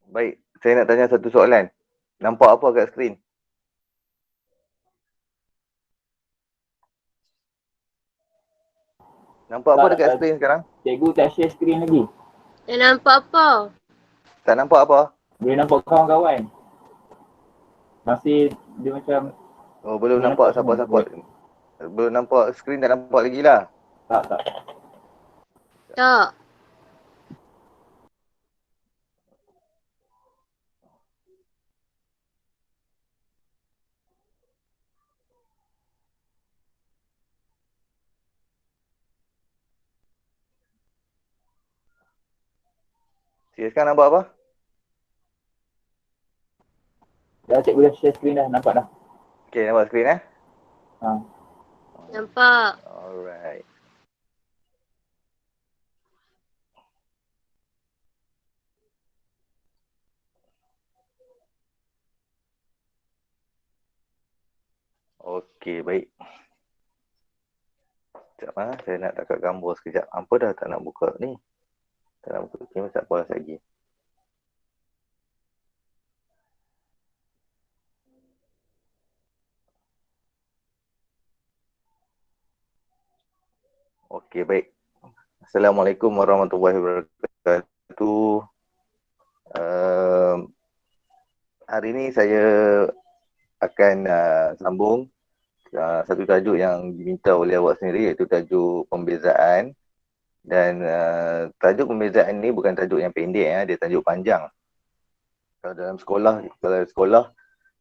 Baik, saya nak tanya satu soalan. Nampak apa kat skrin? Nampak apa dekat skrin sekarang? Cikgu tak share skrin lagi. Tak nampak apa? Tak nampak apa? Boleh nampak kawan-kawan. Masih dia macam Oh, belum nampak support-support. Belum nampak skrin, tak nampak lagi lah. tak. Tak. Sekarang nampak apa? Dah cikgu dah share skrin dah, nampak dah. Okay, nampak skrin Ha. Nampak. Alright. Okey, baik. Sekejap saya nak tangkap gambar sekejap. Apa dah tak nak buka ni? Tak nak buka ni, tak puas lagi. Okey, baik. Assalamualaikum warahmatullahi wabarakatuh. Hari ini saya akan sambung satu tajuk yang diminta oleh awak sendiri, iaitu tajuk pembezaan. Dan tajuk pembezaan ni bukan tajuk yang pendek, dia tajuk panjang. Kalau dalam sekolah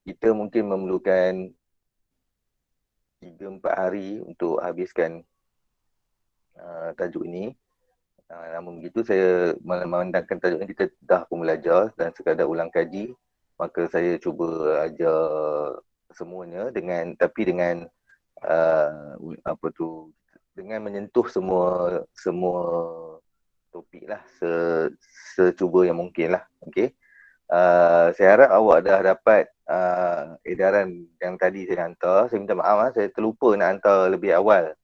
kita mungkin memerlukan 3-4 hari untuk habiskan tajuk ini. Namun begitu, saya memandangkan tajuk ini kita dah pun belajar dan sekadar ulang kaji, maka saya cuba ajar semuanya dengan dengan menyentuh semua topik lah secuba yang mungkin lah. Okay. Saya harap awak dah dapat edaran yang tadi saya hantar. Saya minta maaf, saya terlupa nak hantar lebih awal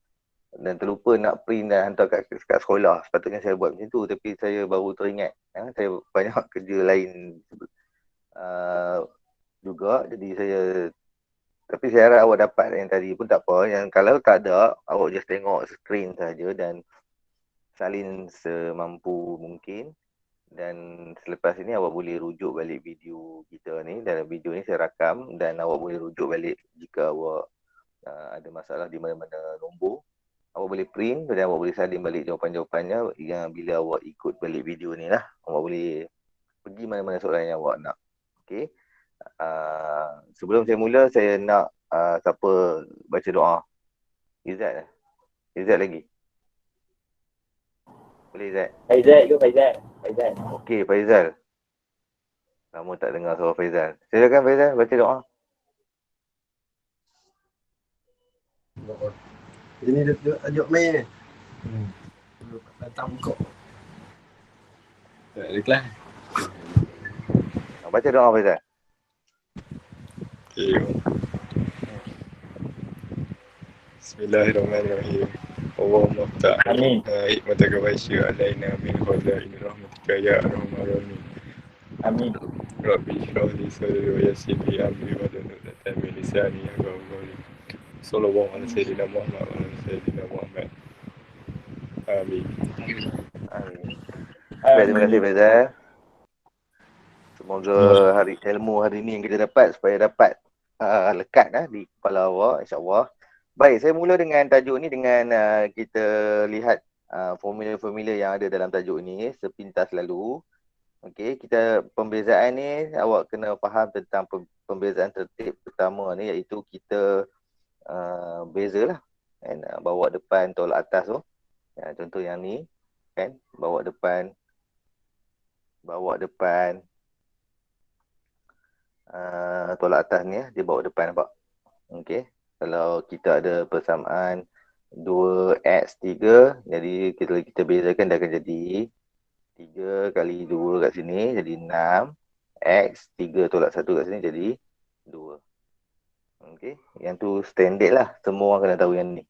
dan terlupa nak print dan hantar kat sekolah. Sepatutnya saya buat macam tu, tapi saya baru teringat. Saya banyak kerja lain juga, jadi tapi saya harap awak dapat yang tadi pun tak apa. Yang kalau tak ada, awak just tengok screen saja dan salin semampu mungkin. Dan selepas ini awak boleh rujuk balik video kita ni. Dan video ni saya rakam dan awak boleh rujuk balik jika awak ada masalah di mana-mana nombor. Awak boleh print dan awak boleh salin balik jawapan-jawapannya yang bila awak ikut balik video ni lah. Awak boleh pergi mana-mana soalan yang awak nak. Okay. Sebelum saya mula, saya nak siapa baca doa? Izzat lah. Izzat lagi. Boleh Izzat? Faizal. Okey, Faizal. Lama tak dengar suara Faizal. Silakan Faizal, baca doa. Ini tajuk main ni. Datang kok. Tak ada kelas. Baca doa Faizal. Okay. Bismillahirrahmanirrahim. Allahumma ftah hikmataka wa syir alaina min khazain rahmatika ya arhamar rahimin. Amin. Rabbi shrah li sadri wa yassir li amri wa hlul 'uqdatam min lisani yafqahu qawli. Sallallahu alaihi sayyidina Muhammad wa ala sayyidina Muhammad. Amin. Baik, terima kasih Faizal. Semoga ilmu hari ni yang kita dapat supaya dapat lekat di kepala awak, insya-Allah. Baik, saya mula dengan tajuk ni dengan kita lihat formula-formula yang ada dalam tajuk ni sepintas lalu. Okey, kita pembezaan ni awak kena faham tentang pembezaan tertib pertama ni, iaitu kita bezalah kan, bawa depan tolak atas tu. Contoh yang ni kan, bawa depan tolak atas ni dia bawa depan, nampak? Okey. Kalau kita ada persamaan 2x3, jadi kita bezakan dia akan jadi 3 kali 2 kat sini jadi 6, x 3 tolak 1 kat sini jadi 2. Okey, yang tu standard lah, semua orang kena tahu yang ni.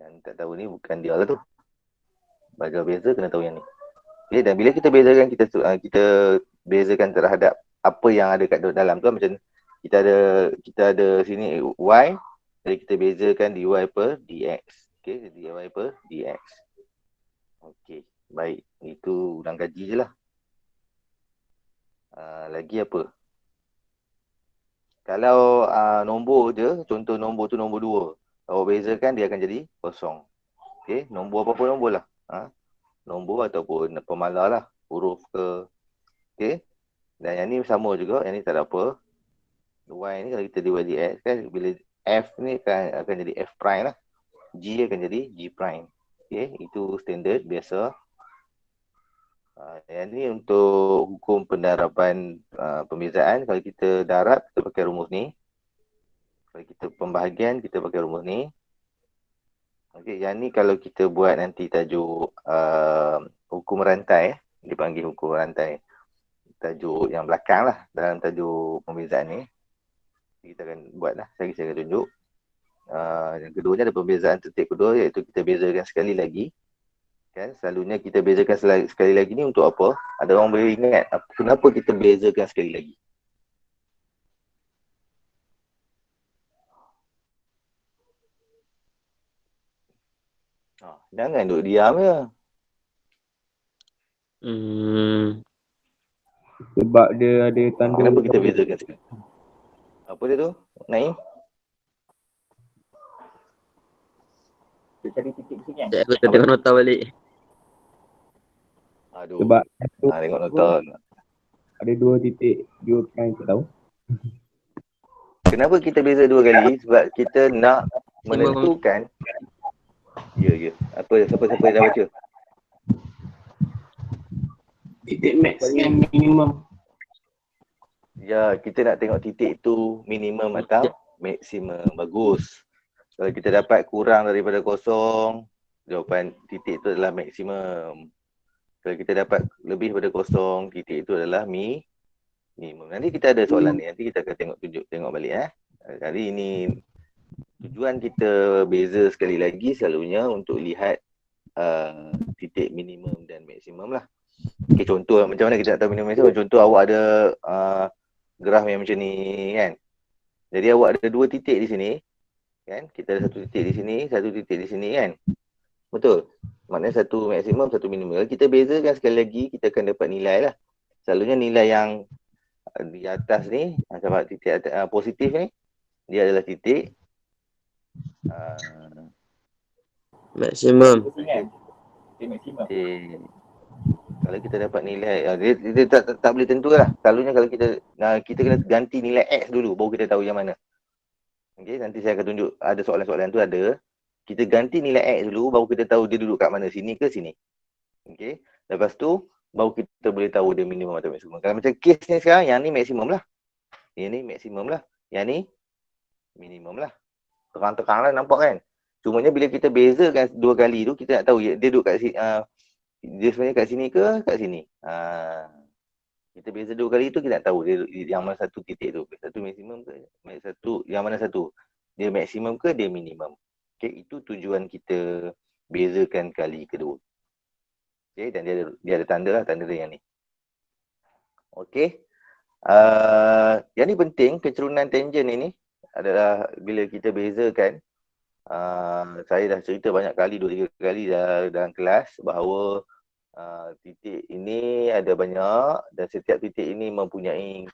Yang tak tahu ni bukan dia lah tu. Belajar beza kena tahu yang ni. Okay, dan bila kita bezakan, kita bezakan terhadap apa yang ada kat dalam tu. Macam kita ada sini y, jadi kita bezakan dy per dx. Okay, dy per dx. Okay, baik. Itu ulang kaji je lah. Lagi apa? Kalau nombor je, contoh nombor tu nombor 2. Awak bezakan dia akan jadi kosong. Okay, nombor apa-apa nombor lah. Nombor ataupun pemalar lah. Huruf ke. Okay. Dan yang ni sama juga. Yang ni tak ada apa. Y ni kalau kita divide dx kan, bila F ni akan jadi F prime lah. G akan jadi G prime. Okay, itu standard biasa. Yang ni untuk hukum pendaraban pembezaan. Kalau kita darab, kita pakai rumus ni. Kalau kita pembahagian, kita pakai rumus ni. Okay, yang ni kalau kita buat nanti tajuk hukum rantai. Dipanggil hukum rantai. Tajuk yang belakang lah dalam tajuk pembezaan ni. Kita akan buat lah. Saya akan tunjuk. Yang keduanya ada pembezaan tertib kedua, iaitu kita bezakan sekali lagi. Kan, selalunya kita bezakan sekali lagi ni untuk apa? Ada orang boleh ingat kenapa kita bezakan sekali lagi? Jangan duduk diam je. Sebab dia ada tanda. Kenapa kita bezakan sekali? Apa dia tu? Naim? Dia cari titik sini kan? Aku tak tengok nota balik. Aduh. Sebab Tengok nota. ada 2 titik, 2 prime, tak tahu. Kenapa kita beza 2 kali? Sebab kita nak menentukan. Ya. Apa siapa yang dah baca? Titik max dengan minimum. Ya, kita nak tengok titik tu minimum atau maksimum. Bagus. Kalau kita dapat kurang daripada kosong, jawapan titik itu adalah maksimum. Kalau kita dapat lebih daripada kosong, titik itu adalah minimum. Nanti kita ada soalan ni, nanti kita akan tengok balik. Jadi ini tujuan kita beza sekali lagi selalunya untuk lihat titik minimum dan maksimum lah. Okay, contoh macam mana kita nak tahu minimum maksimum. Contoh awak ada graf yang macam ni kan. Jadi awak ada 2 titik di sini. Kan? Kita ada 1 titik di sini, 1 titik di sini kan. Betul? Maknanya 1 maksimum, 1 minimum. Kalau kita bezakan sekali lagi, kita akan dapat nilai lah. Selalunya nilai yang di atas ni, macam titik positif ni, dia adalah titik Maksimum. Titik maksimum. kalau kita dapat nilai, dia tak boleh tentu lah. Selalunya kalau kita kena ganti nilai X dulu, baru kita tahu yang mana. Okay, nanti saya akan tunjuk ada soalan-soalan tu ada. Kita ganti nilai X dulu, baru kita tahu dia duduk kat mana, sini ke sini. Okay, lepas tu baru kita boleh tahu dia minimum atau maksimum. Kalau macam kes ni sekarang, yang ni maksimum lah. Yang ni maksimum lah. Yang ni minimum lah. Terang-terang lah nampak kan. Cumanya bila kita bezakan 2 kali tu, kita nak tahu dia duduk kat sini, dia sebenarnya kat sini ke kat sini. Kita beza 2 kali tu, kita nak tahu dia yang mana satu titik tu. Satu maksimum ke? Yang mana satu? Dia maksimum ke dia minimum? Okay, itu tujuan kita bezakan kali kedua. Okay, dan dia ada tanda lah, tanda dia yang ni. Okay. Yang ni penting, kecerunan tangent ini adalah bila kita bezakan. Saya dah cerita banyak kali, 2-3 kali dalam kelas bahawa titik ini ada banyak dan setiap titik ini mempunyai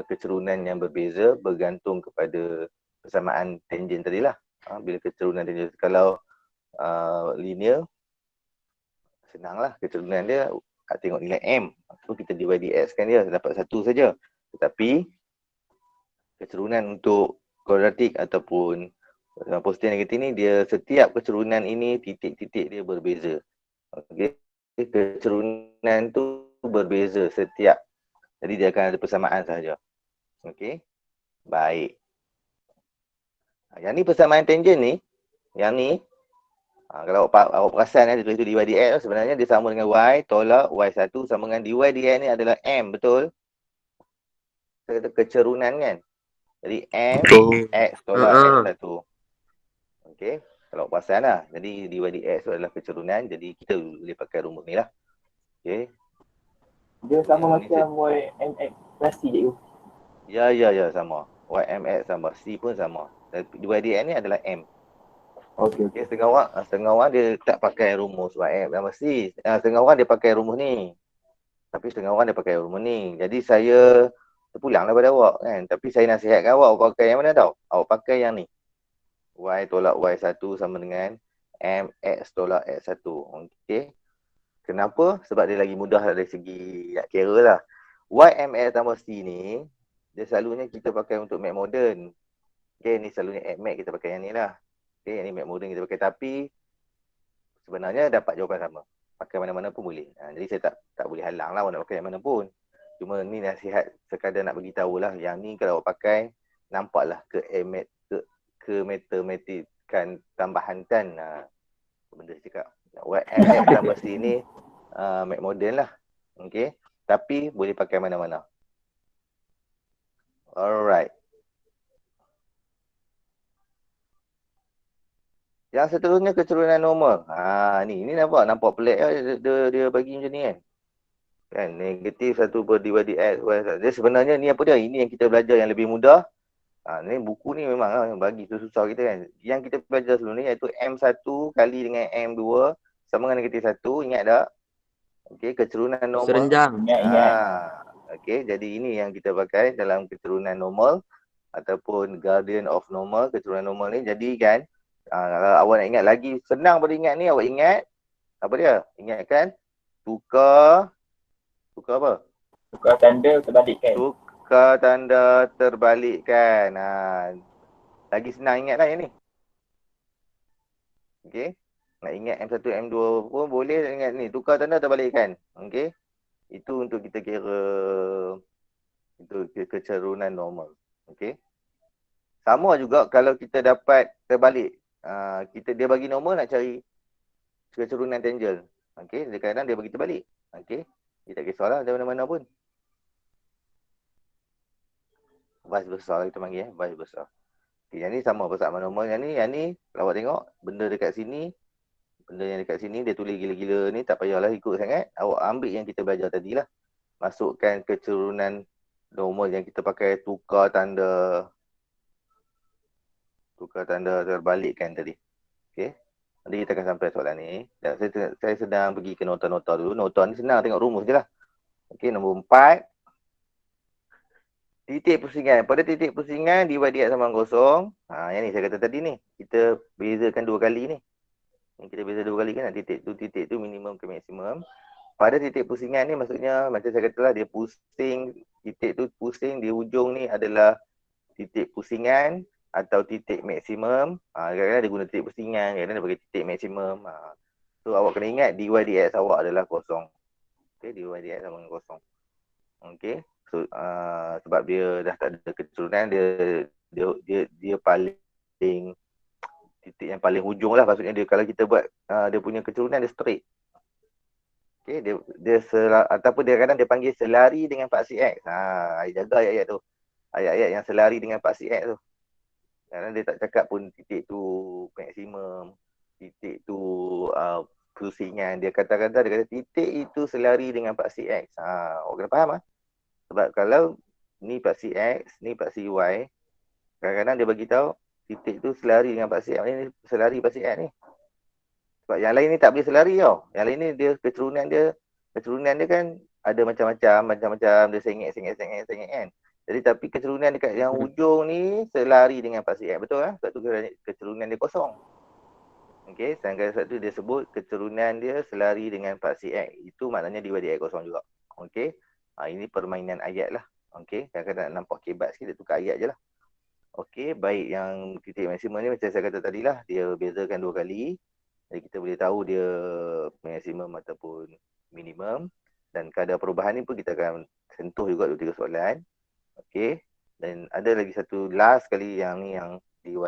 kecerunan yang berbeza bergantung kepada persamaan tangent tadi lah. Bila kecerunan tangent, kalau linear, senanglah kecerunan dia, tengok nilai M, so kita divide dx kan dia dapat 1 saja. Tetapi kecerunan untuk kuadratik ataupun positif negatif ni, dia setiap kecerunan ini titik-titik dia berbeza. Okey, kecerunan tu berbeza setiap. Jadi dia akan ada persamaan sahaja. Okey. Baik. Yang ni persamaan tangent ni, yang ni kalau awak perasan dia tulis tu dy dx, sebenarnya dia sama dengan y tolak y1 sama dengan dy dx ni adalah m, betul? Kita kata kecerunan kan. Jadi m x tolak x1. Okey, kalau perasan lah. Jadi dy dx tu adalah kecerunan, jadi kita boleh pakai rumus ni lah. Okey. Dia sama Yang ni macam YMX klasik je. Ya, sama. YMX sama. C pun sama. Dan 2DX ni adalah M. Okey. Okay, setengah orang dia tak pakai rumus YM sama C. Setengah orang dia pakai rumus ni. Tapi setengah orang dia pakai rumus ni. Jadi saya terpulanglah pada awak kan. Tapi saya nasihatkan awak pakai yang mana tau? Awak pakai yang ni. Y tolak Y1 sama dengan MX tolak X1. Okey. Kenapa? Sebab dia lagi mudah dari segi nak kira lah. YMX tambah C ni, dia selalunya kita pakai untuk Mac modern. Okay, ni selalunya Mac kita pakai yang ni lah. Okay, yang ni Mac modern kita pakai. Tapi sebenarnya dapat jawapan sama. Pakai mana-mana pun boleh. Jadi saya tak boleh halang lah awak nak pakai yang mana pun. Cuma ni nasihat sekadar nak bagi tahulah. Yang ni kalau awak pakai, nampaklah ke matematikan tambahan kan. Benda saya cakap. YMX tambah C ni Mac modern lah. Okay. Tapi boleh pakai mana-mana. Alright. Yang seterusnya keturunan normal. Ni nampak pelik lah dia bagi macam ni kan. Kan negatif 1 per dx. Dia sebenarnya ni apa dia? Ini yang kita belajar yang lebih mudah. Ni buku ni memang lah, bagi susah kita kan. Yang kita belajar sebelum ni iaitu M1 kali dengan M2 sama dengan negatif 1. Ingat tak? Okey, keturunan normal. Serenjang. Ingat. Okey, jadi ini yang kita pakai dalam keturunan normal ataupun guardian of normal, keturunan normal ni. Jadi kan, kalau awak nak ingat lagi senang pada ingat ni, awak ingat apa dia? Ingatkan tukar apa? Tukar tanda terbalikkan. Tukar tanda terbalikkan. Lagi senang ingat lah yang ni. Okey. Nak ingat M1, M2 pun boleh ingat ni. Tukar tanda terbalikkan. Okey. Itu untuk kita kira itu keturunan normal. Okey. Sama juga kalau kita dapat terbalik. Dia bagi normal nak cari keturunan tangent. Okey. Kadang-kadang dia bagi terbalik. Okey. Dia tak kisahlah dari mana-mana pun. Vice versa lah kita panggil vice versa. Okay, yang ni sama persamaan normal. Yang ni kalau awak tengok benda dekat sini, benda yang dekat sini dia tulis gila-gila ni, tak payahlah ikut sangat. Awak ambil yang kita belajar tadi lah. Masukkan keturunan normal yang kita pakai tukar tanda terbalikkan tadi. Okey. Nanti kita akan sampai soalan ni. Dan saya sedang pergi ke nota-nota dulu. Nota ni senang, tengok rumus je lah. Okey, nombor 4. Titik pusingan. Pada titik pusingan dx sama dengan kosong. Yang ni saya kata tadi ni. Kita bezakan 2 kali ni. Kita beza 2 kali kan. Titik tu minimum ke maksimum. Pada titik pusingan ni maksudnya macam saya katalah dia pusing. Titik tu pusing di ujung ni adalah titik pusingan atau titik maksimum. Kadang-kadang dia guna titik pusingan. Kadang-kadang dia bagi titik maksimum. So awak kena ingat dy dx awak adalah kosong. Okay, dy dx sama dengan kosong. Okay. So, sebab dia dah tak ada keturunan, dia paling titik yang paling hujung lah. Maksudnya dia kalau kita buat dia punya keturunan dia straight. Okay, ataupun dia kadang dia panggil selari dengan paksi X. Jaga ayat-ayat tu. Ayat-ayat yang selari dengan paksi X tu. Kadang dia tak cakap pun titik tu maksimum, titik tu pusingan. Dia kata titik itu selari dengan paksi X. Awak kena faham lah. Sebab kalau ni paksi X, ni paksi Y, kadang-kadang dia bagi tahu titik tu selari dengan paksi X, ni selari paksi X ni. Sebab yang lain ni tak boleh selari tau. Yang lain ni dia keturunan dia kan ada macam-macam, dia sengit kan. Jadi tapi keturunan dekat yang ujung ni selari dengan paksi X, betul lah? Sebab tu keturunan dia kosong. Okey, sebab tu dia sebut keturunan dia selari dengan paksi X. Itu maknanya dy dx kosong juga. Okey. Ini permainan ayat lah. Okey, kadang-kadang nampak kebat sikit, dia tukar ayat je lah. Okey, baik yang titik maksimum ni macam saya kata tadi lah, dia bezakan 2 kali. Jadi kita boleh tahu dia maksimum ataupun minimum. Dan kadar perubahan ni pun kita akan sentuh juga 2-3 soalan. Okey, dan ada lagi satu last kali yang ni yang dy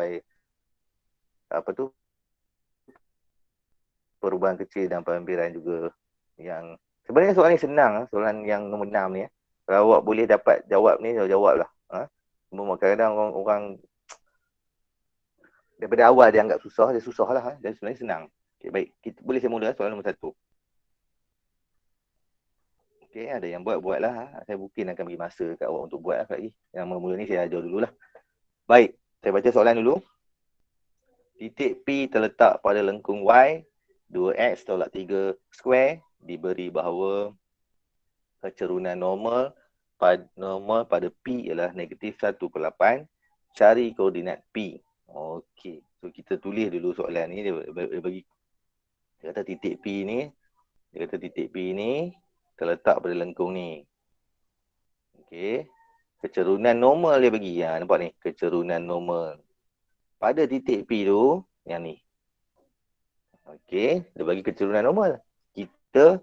perubahan kecil dan penghampiran juga yang sebenarnya soalan ni senang, soalan yang nombor 6 ni. Kalau awak boleh dapat jawab ni, jawab lah. Cuma kadang-kadang orang daripada awal dia anggap susah, dia susah lah. Dan sebenarnya senang. Okay, baik, kita boleh saya mula soalan nombor 1. Okey, ada yang buatlah. Saya mungkin akan bagi masa kat awak untuk buat lagi. Yang mula-mula ni saya ajar dululah. Baik, saya baca soalan dulu. Titik P terletak pada lengkung Y, 2x tolak 3 square, diberi bahawa kecerunan normal pada P ialah negatif 1/8. Cari koordinat P. Okey, so kita tulis dulu soalan ni. Dia bagi, dia kata titik P ni terletak pada lengkung ni. Okey. Kecerunan normal dia bagi. Nampak ni, kecerunan normal. Pada titik P tu, yang ni. Okey, dia bagi kecerunan normal. Kita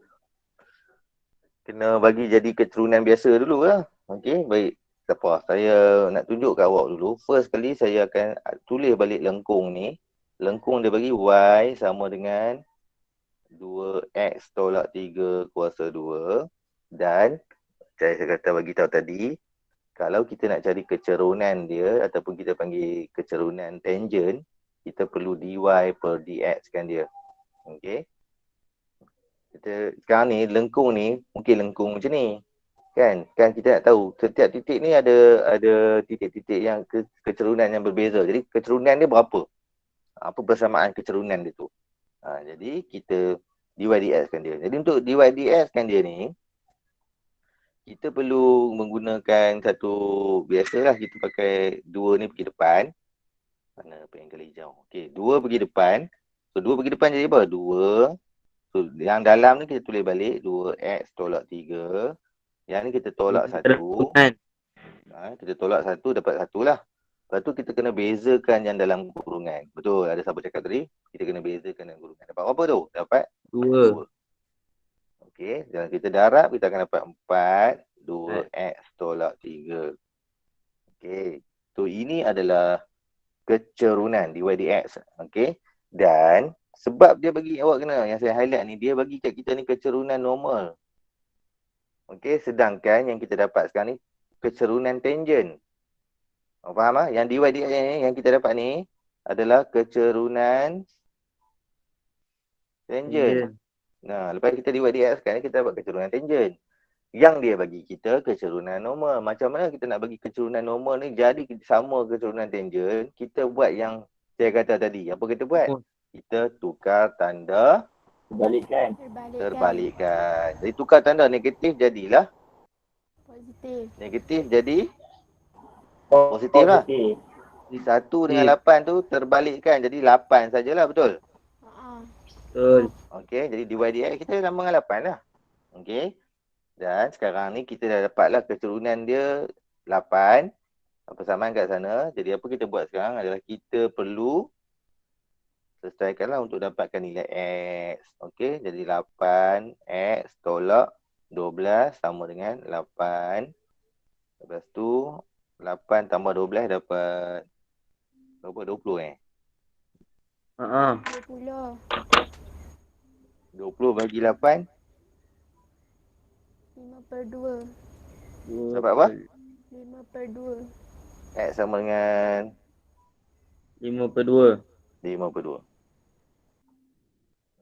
kena bagi jadi kecerunan biasa dulu lah. Okey, baik. Tak apa, saya nak tunjuk kat awak dulu. First kali saya akan tulis balik lengkung ni. Lengkung dia bagi Y sama dengan 2x tolak 3 kuasa 2. Dan saya kata bagi tahu tadi, kalau kita nak cari kecerunan dia ataupun kita panggil kecerunan tangent, kita perlu dy per dx kan dia. Okey. Kita sekarang ni lengkung ni mungkin lengkung macam ni. Kan kita nak tahu setiap titik ni ada titik-titik yang kecerunan yang berbeza. Jadi kecerunan dia berapa? Apa persamaan kecerunan dia tu? Jadi kita dy dx kan dia. Jadi untuk dy dx kan dia ni, kita perlu menggunakan satu, biasalah kita pakai 2 ni pergi depan. Mana penggal hijau? Okey, 2 pergi depan. So 2 pergi depan jadi apa? 2. So yang dalam ni kita tulis balik 2x tolak 3. Yang ni kita tolak 1. Kita tolak 1 dapat 1 lah. Lepas tu kita kena bezakan yang dalam kurungan. Betul, ada siapa cakap tadi? Kita kena bezakan dalam kurungan. Dapat apa tu? Dapat 2. Okey, dan kita darab kita akan dapat 4 2x tolak 3. Okey. So ini adalah kecerunan dy dx. Okey. Dan sebab dia bagi awak kena, yang saya highlight ni, dia bagi kat kita ni kecerunan normal. Okey, sedangkan yang kita dapat sekarang ni kecerunan tangent. Faham ah? Yang dy dx ni yang kita dapat ni adalah kecerunan tangent. Nah, lepas kita dy dx sekarang ni kita dapat kecerunan tangent. Yang dia bagi kita kecerunan normal. Macam mana kita nak bagi kecerunan normal ni jadi sama kecerunan tangent? Kita buat yang saya kata tadi. Apa kita buat? Kita tukar tanda terbalikkan. Jadi tukar tanda negatif jadilah Positif. negatif jadi positif lah. Jadi 1 dengan 8 tu terbalikkan jadi 8 sajalah, betul? Betul. Okey, jadi dy dx kita sama dengan 8 lah. Okey. Dan sekarang ni kita dah dapatlah kecerunan dia 8. Persamaan kat sana. Jadi apa kita buat sekarang adalah kita perlu selesaikanlah untuk dapatkan nilai x. Okey, jadi 8x tolak 12 sama dengan 8. Lepas tu 8 tambah 12 dapat berapa? 20 20. 20 bagi 8 5/2. dapat apa? 5/2. X sama dengan 5/2. 5/2.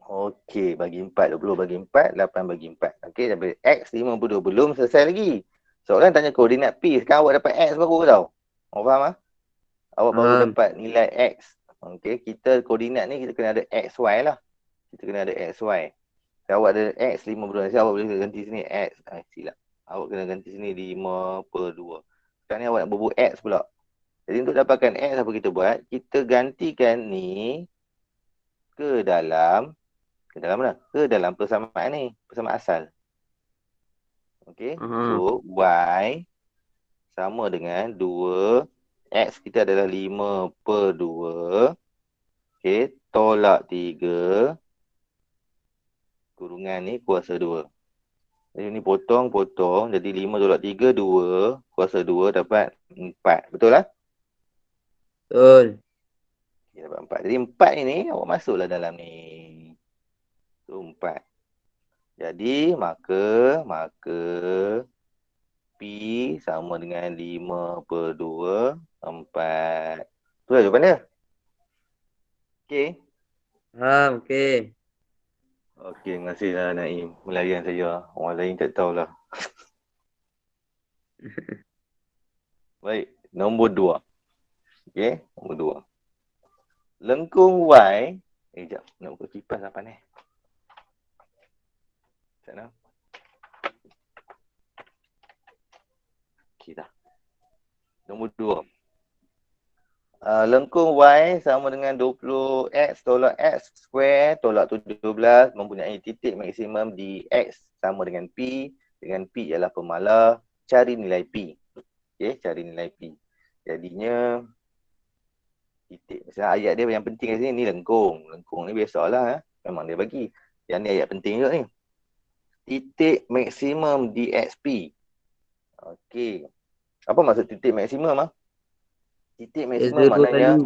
Okey, bagi 4. 20 bagi 4, 8 bagi 4. Okey, dapat X 5/2. Belum selesai lagi. Soalan tanya koordinat P. Sekarang awak dapat X baru tau. Awak faham ah? Awak baru dapat nilai X. Okey, kita koordinat ni kita kena ada XY lah. Kita kena ada XY. Kalau awak ada X 5/2. Awak boleh ganti sini X. Silap. Awak kena ganti sini 5/2. Sekarang ni awak nak berbuat X pula. Jadi untuk dapatkan X apa kita buat? Kita gantikan ni ke dalam mana? Ke dalam persamaan ni, persamaan asal. Okey. So Y sama dengan 2 X kita adalah 5/2. Okey, tolak 3 kurungan ni kuasa 2. Jadi ni potong jadi 5 tolak 3 2 kuasa 2 dapat 4. Betul lah? Betul. Okay, dapat 4. Jadi 4 ini awak masuklah dalam ni. So 4. Jadi maka P sama dengan 5/2 4. Tu lah jawapan dia. Okey. Okey. Okey, terima kasih lah Naim. Melayan saya. Orang lain tak tahulah. Baik, nombor 2. Okey, nombor 2. Lengkung Y. Sekejap, nak buka kipas apa ni? Sana. Okey dah. Nombor 2. Lengkung Y sama dengan 20X tolak X square tolak 17 mempunyai titik maksimum di X sama dengan P ialah pemalar, cari nilai P. Okey, cari nilai P. Jadinya titik. Misalnya ayat dia yang penting kat sini ni lengkung. Lengkung ni biasalah memang dia bagi. Yang ni ayat penting juga ni. Titik maksimum di XP. Okey. Apa maksud titik maksimum ah? Titik maksimum X0 maknanya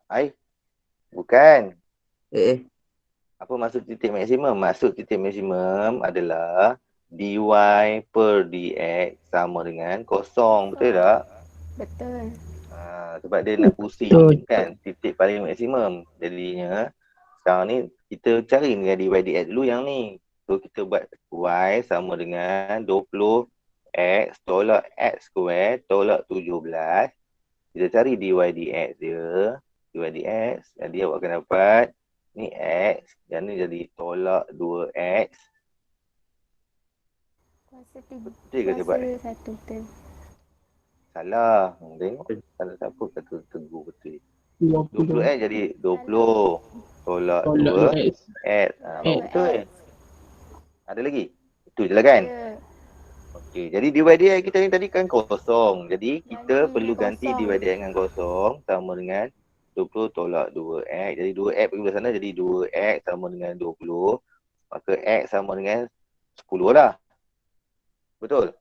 kali. bukan. Apa maksud titik maksimum? Maksud titik maksimum adalah dy per dx sama dengan kosong. Betul tak? Betul. Sebab dia nak pusing kan titik paling maksimum. Jadinya sekarang ni kita cari nilai dy dx dulu yang ni. So kita buat y sama dengan 20x tolak x square tolak 17. Kita cari dy dx dia. Dy dx. Jadi awak akan dapat ni x dan ni jadi tolak 2x. Kuasa 3. Betul ke sebab ni? Kuasa 1 betul. Salah. Tengok. Salah siapa kata tegur betul. 20x jadi 20 tolak 2x. Betul. Ada lagi? Itu je lah kan? Ya. Okey, jadi dy dx kita ni tadi kan kosong. Jadi kita Ganti perlu dengan ganti kosong. dy dx dengan kosong sama dengan 20 tolak 2x. Jadi 2x pergi belah sana jadi 2x sama dengan 20. Maka x sama dengan 10 lah. Betul?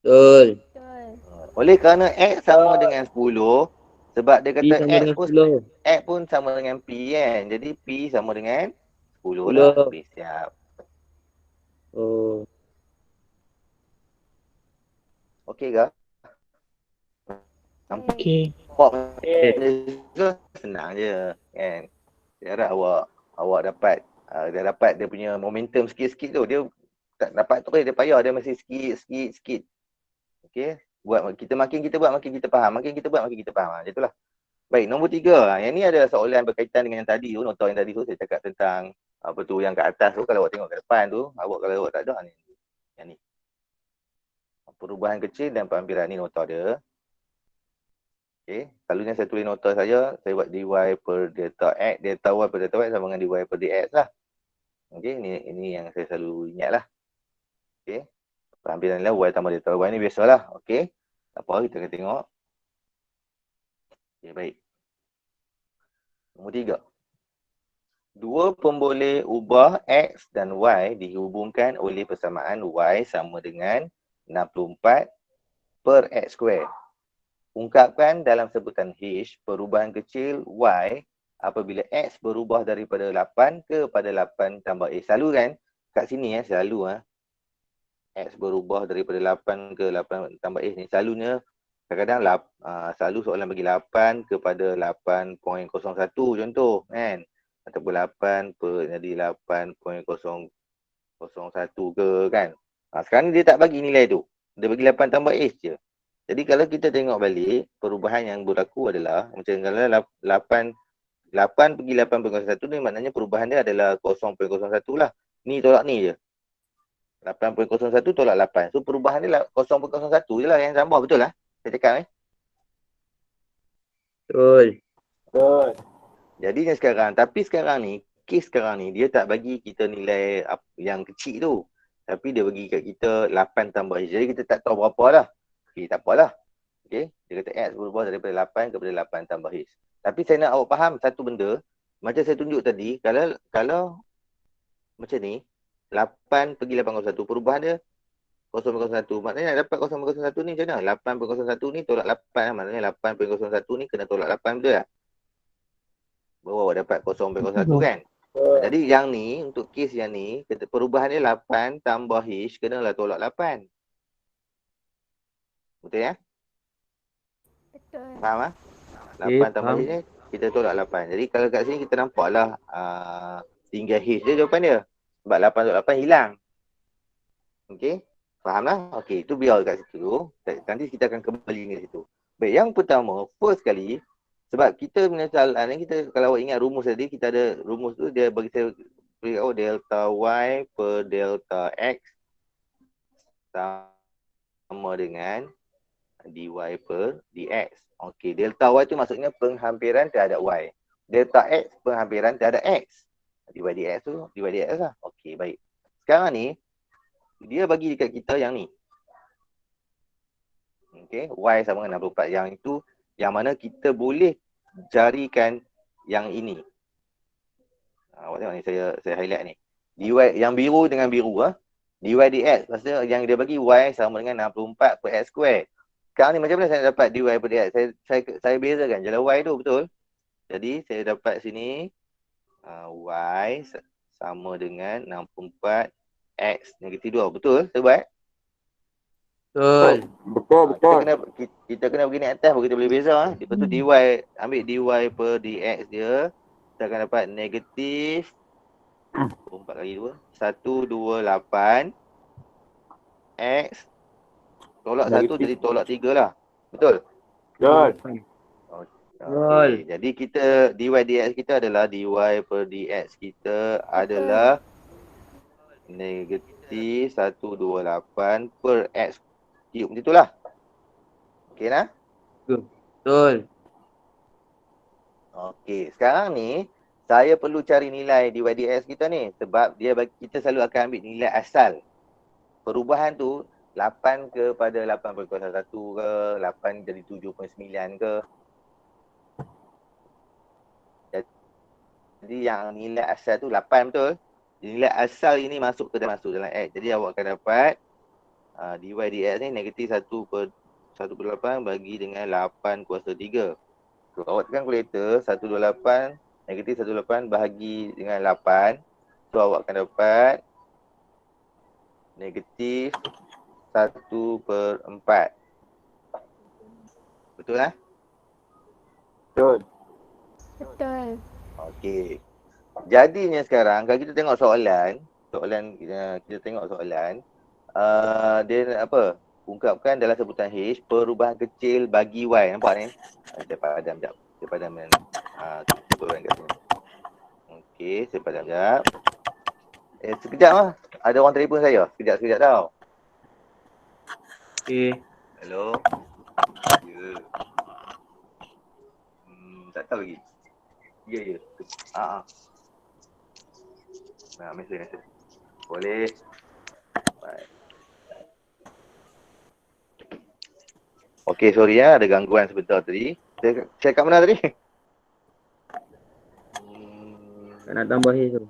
Betul. Betul. Oleh kerana x sama dengan 10, sebab dia P kata sama x dengan pun 10. X pun sama dengan P kan. Jadi P sama dengan 10 10. lah. P siap. Oh. Okey ke? Okey. Nampak senang je kan. Saya harap awak dapat dia dapat dia punya momentum sikit-sikit tu. Dia tak dapat terus dia payah, dia mesti sikit. Okey. Makin kita buat makin kita faham. Makin kita buat makin kita faham. Macam itulah. Baik, nombor 3. Yang ni ada soalan berkaitan dengan tadi tu, nota yang tadi tu saya cakap tentang apa tu yang kat atas tu. Kalau awak tengok kat depan tu, kalau awak tak ada ni. Yang ni. Perubahan kecil dan penghampiran ni nota dia. Okey, selalunya saya tulis nota saja, saya buat dy per delta x, delta y per delta y sama dengan dy per dx lah. Okey, ini yang saya selalu ingat lah. Okey, penghampiran lah y tambah delta y ni biasalah. Okey, apa kita akan tengok. Okey, baik. Nombor 3. Dua pemboleh ubah x dan y dihubungkan oleh persamaan y sama dengan 64 per x square. Ungkapkan dalam sebutan H perubahan kecil y apabila x berubah daripada 8 kepada 8 tambah a. Selalu kan kat sini selalu x berubah daripada 8 ke 8 tambah a ni selalunya kadang-kadang selalu soalan bagi 8 kepada 8.01 contoh kan, ataupun 8 jadi 8.001 ke kan. Sekarang ni dia tak bagi nilai tu, dia bagi 8 tambah a je. Jadi kalau kita tengok balik, perubahan yang berlaku adalah macam kalau 8 pergi 8.01 ni maknanya perubahan dia adalah 0.01 lah. Ni tolak ni je. 8.01 tolak 8. So perubahan dia 0.01 je lah yang tambah, betul lah? Saya cakap Betul. Jadinya sekarang ni, kes sekarang ni dia tak bagi kita nilai yang kecil tu. Tapi dia bagi kat kita 8 tambah H. Jadi kita tak tahu berapa lah. Okey, tak apalah. Okey, dia kata X berubah daripada 8 kepada 8 tambah H. Tapi saya nak awak faham satu benda, macam saya tunjuk tadi, kalau macam ni, 8 pergi 8.01, perubahan dia 0.01. Maknanya nak dapat 0.01 ni macam mana? 8.01 ni tolak 8 lah. Maknanya 8.01 ni kena tolak 8, betul tak? Baru awak dapat 0.01 kan? Jadi yang ni, untuk kes yang ni, perubahan dia 8 tambah H, kenalah tolak 8. Betul ya? Betul. Faham ah? 8 Okay, tambah faham. H ni kita tolak 8. Jadi kalau kat sini kita nampaklah tinggal H je jawapan dia. Sebab 8 dot 8 hilang. Okey. Faham lah? Okey, itu biar kat situ dulu. Nanti kita akan kembali ke situ. Baik, yang pertama, first kali, sebab kita punya soalan ni, kita kalau awak ingat rumus tadi, kita ada rumus tu, dia bagi saya beritahu delta Y per delta X sama dengan dy per dx. Okey, delta Y tu maksudnya penghampiran terhadap Y. Delta X penghampiran terhadap X. Dy dx tu, dy dx lah. Okey, baik. Sekarang ni, dia bagi dekat kita yang ni. Okey, Y sama dengan 64. Yang itu, yang mana kita boleh carikan yang ini. Awak tengok ni, saya highlight ni. Dy, yang biru dengan biru dy dx. Maksudnya yang dia bagi Y sama dengan 64 per X square. Sekarang ni macam mana saya dapat dy per dx? Saya bezakan jalan Y tu, betul? Jadi saya dapat sini Y sama dengan 64 X negatif 2. Betul? Saya buat? Betul. Betul. Kita kena begini atas baru kita boleh beza. Lepas tu dy, ambil dy per dx dia. Kita akan dapat negatif 4 kali 2. 128 X. Tolak 1 jadi tolak 3 lah. Betul? Betul. Okay. Jadi kita dy dx kita adalah dy per dx kita adalah negatif 128 per X cube. Macam itulah. Okey lah? Betul. Okey. Sekarang ni saya perlu cari nilai dy dx kita ni. Sebab dia bagi kita selalu akan ambil nilai asal. Perubahan tu 8 kepada 8.01 ke, 8 jadi 7.9 ke. Jadi yang nilai asal tu 8, betul? Nilai asal ini masuk dalam X. Jadi awak akan dapat dy dx ni negatif 1/8 bagi dengan 8 kuasa 3. So, awak tekan kalkulator 128 negatif 128 bahagi dengan 8. So awak akan dapat negatif 1/4. Betul lah? Betul. Betul. Okey. Jadinya sekarang kalau kita tengok soalan kita tengok soalan dia apa? Ungkapkan dalam sebutan H perubahan kecil bagi Y. Nampak ni? Saya padam jap. Saya padam ni. Perubahan kat sini. Okey, saya padam jap. Sekejap lah. Ada orang telefon saya. Sekejap tau. Okey. Hello. Ya. Tak tahu lagi. Ya. Mesej. Boleh. Baik. Okey, sorry ya, ada gangguan sebentar tadi. Saya kat mana tadi? Tak nak tambah H tu.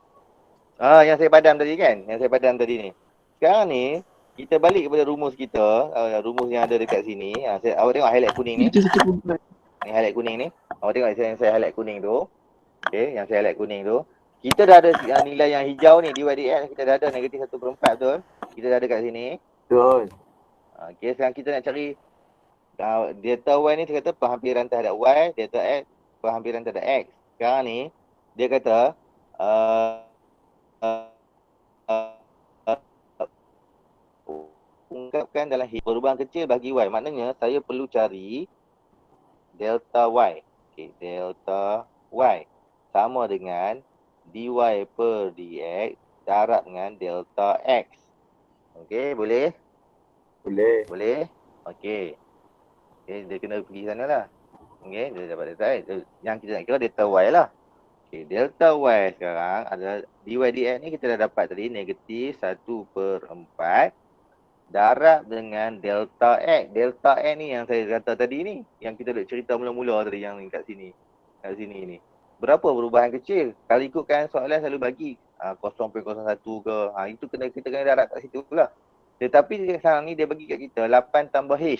Yang saya padam tadi kan? Yang saya padam tadi ni. Sekarang ni, kita balik kepada rumus kita. Rumus yang ada dekat sini. Awak tengok highlight kuning ni. Ni highlight kuning ni. Awak tengok yang saya highlight kuning tu. Okey, yang saya highlight kuning tu. Kita dah ada nilai yang hijau ni, dy dx kita dah ada negatif 1/4, betul? Kita dah ada kat sini. Betul. Okey, sekarang kita nak cari delta y ni, dia kata penghampiran terhadap y, delta x penghampiran terhadap x. Sekarang ni, dia kata ungkapkan dalam perubahan kecil bagi y. Maknanya, saya perlu cari delta y. Okey, delta y sama dengan dy per dx darab dengan delta x. Okey, boleh? Boleh? Okey. Dia kena pergi sana lah. Okey, dia dapat delta x. Yang kita nak kira delta y lah. Okey, delta y sekarang adalah dy dx ni kita dah dapat tadi negatif 1/4 darab dengan delta x. Delta x ni yang saya kata tadi ni. Yang kita dah cerita mula-mula tadi yang kat sini. Kat sini ni. Berapa perubahan kecil? Kalau ikutkan soalan selalu bagi 0.01 ke. Itu kita kena darab kat situ lah. Tetapi sekarang ni dia bagi kat kita 8 tambah H.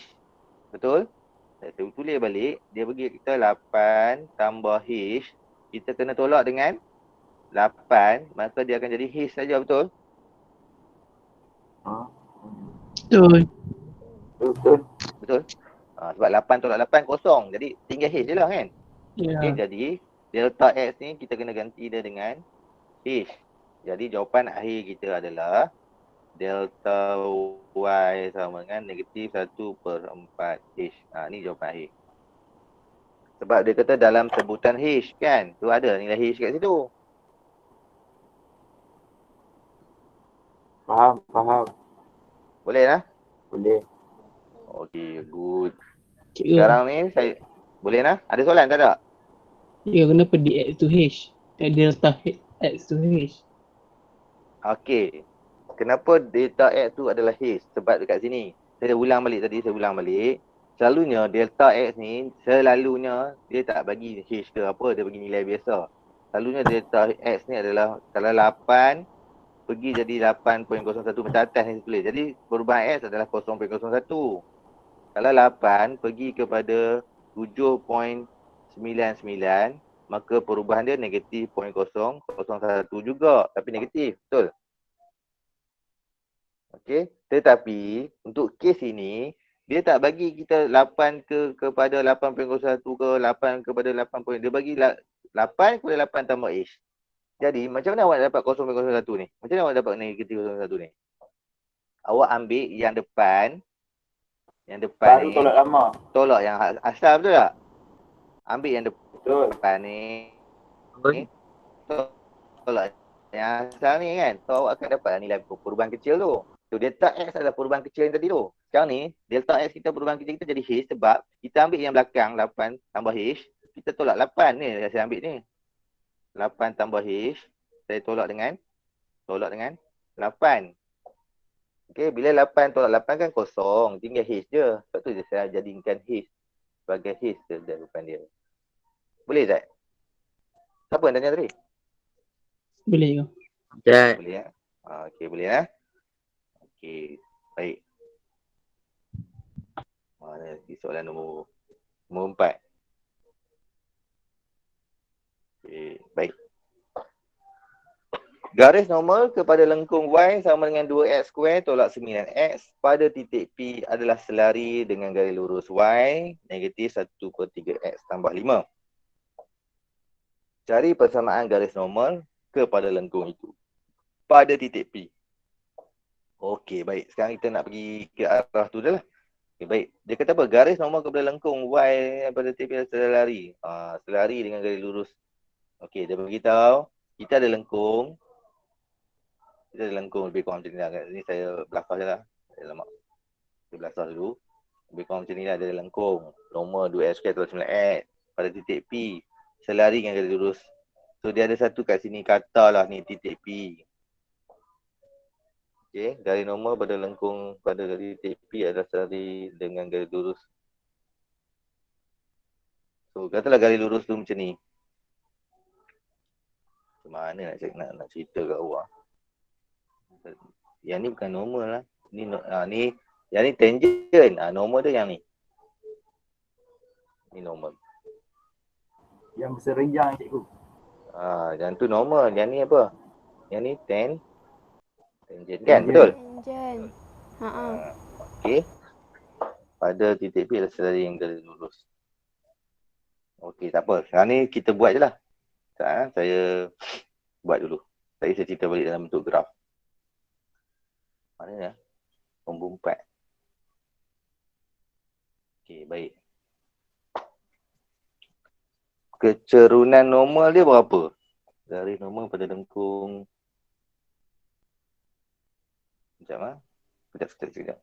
Betul? Saya tulis balik. Dia bagi kat kita 8 tambah H. Kita kena tolak dengan 8. Maka dia akan jadi H saja, betul? Betul? Sebab 8 tolak 8 kosong. Jadi tinggal H je lah kan? Okay, jadi delta X ni kita kena ganti dia dengan H. Jadi jawapan akhir kita adalah delta Y sama dengan negatif 1/4 H. Ni jawapan akhir. Sebab dia kata dalam sebutan H kan. Tu ada nilai H kat situ. Faham. Boleh lah? Boleh. Okay, good. Cikgu, Sekarang ni saya boleh lah? Ada soalan tak ada? cikgu kenapa di X to H? Delta X to H. Okey. Kenapa delta X tu adalah H? Sebab dekat sini. Saya ulang balik tadi, Selalunya delta X ni, selalunya dia tak bagi H ke apa, dia bagi nilai biasa. Selalunya delta X ni adalah kalau 8 pergi jadi 8.01 macam atas ni tulis. Jadi perubahan X adalah 0.01. Kalau 8 pergi kepada 7.99, maka perubahan dia negatif 0.001 juga, tapi negatif, betul? Okey, tetapi untuk kes ini dia tak bagi kita 8 kepada 8.01 ke 8 kepada 8. Dia bagi 8 kepada 8 tambah H. Jadi macam mana awak dapat 0.01 ni? Macam mana awak dapat negatif 0.01 ni? Awak ambil yang depan Baru ni, tolak lama. tolak yang asal, betul tak? Ambil yang Betul. depan ni, Betul. tolak yang asal ni kan. So awak akan dapat nilai perubahan kecil tu. So delta X adalah perubahan kecil yang tadi tu. Sekarang ni delta X kita perubahan kecil kita jadi H sebab kita ambil yang belakang 8 tambah H. Kita tolak 8 ni saya ambil ni. 8 tambah H. Saya tolak dengan 8. Okey, bila 8 tolak 8 kan kosong. Tinggal H je. Sebab tu saya jadikan H sebagai H depan dia. Boleh tak? Siapa yang tanya tadi? Boleh ke? Betul. Boleh ya? Okey, boleh ya? Okey, baik. Mana soalan nombor 4. Okey, baik. Garis normal kepada lengkung Y sama dengan 2x square tolak 9x pada titik P adalah selari dengan garis lurus Y negatif 1/3x tambah 5. Cari persamaan garis normal kepada lengkung itu pada titik P. Okey, baik. Sekarang kita nak pergi ke arah tu dah lah. Okay, baik. Dia kata apa? Garis normal kepada lengkung Y pada titik P adalah selari. Selari dengan garis lurus. Okey, dia beritahu kita ada lengkung. Kita ada lengkung lebih kurang macam ni lah. Ni saya belakang je lah. Alamak. Saya belakang dulu. Lebih kurang macam ni lah. Dia ada lengkung. Normal 2x square atau 9x. Pada titik P. Selari dengan garis lurus. So dia ada satu kat sini. Katalah ni titik P. Okay. Garis normal pada lengkung pada titik P adalah selari dengan garis lurus. So katalah garis lurus tu macam ni. Macam mana nak cerita kat awak? Yang ni bukan normal lah. Ni yang ni tangent. Normal dia yang ni. Ni normal. Yang berseriang cikgu. Yang tu normal. Yang ni apa? Yang ni tangent kan? Betul? Tangent. Okey. Pada titik P adalah selari yang garis lurus. Okey, tak apa. Sekarang ni kita buat je lah. Saya buat dulu. Saya cerita balik dalam bentuk graf. Mana ya? Nombor 4. Okey, baik. Kecerunan normal dia berapa? Garis normal pada lengkung. Sekejap.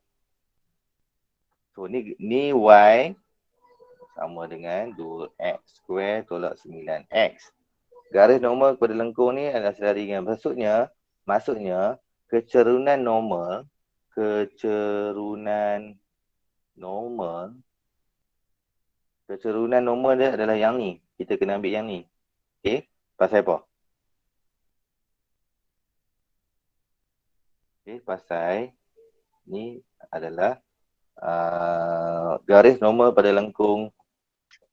So ni Y sama dengan 2x square tolak 9x. Garis normal pada lengkung ni adalah selari dengan maksudnya kecerunan normal dia adalah yang ni. Kita kena ambil yang ni. Okey, pasal apa? Okey, pasal ni adalah garis normal pada lengkung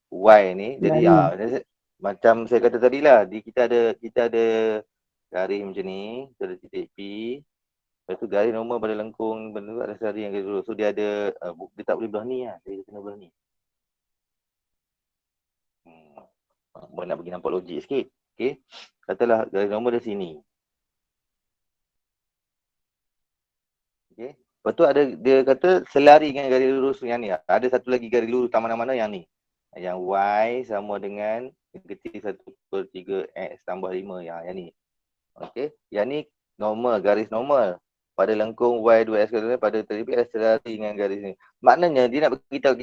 Y ni. Jadi macam saya kata tadi lah, kita ada garis macam ni, kita ada titik P. Lepas tu garis normal pada lengkung benda tu ada selari yang garis lurus. So dia ada, dia tak boleh belah ni lah, dia kena belah ni. Nak bagi nampak logik sikit. Okay. Katalah garis normal di sini. Okey. Lepas tu ada, dia kata selari dengan garis lurus yang ni. Ada satu lagi garis lurus tak mana-mana yang ni. Yang Y sama dengan negatif 1/3 X tambah 5 yang ni. Okey. Yang ni normal, garis normal. Pada lengkung Y 2X pada teribik selari dengan garis ni. Maknanya dia nak beritahu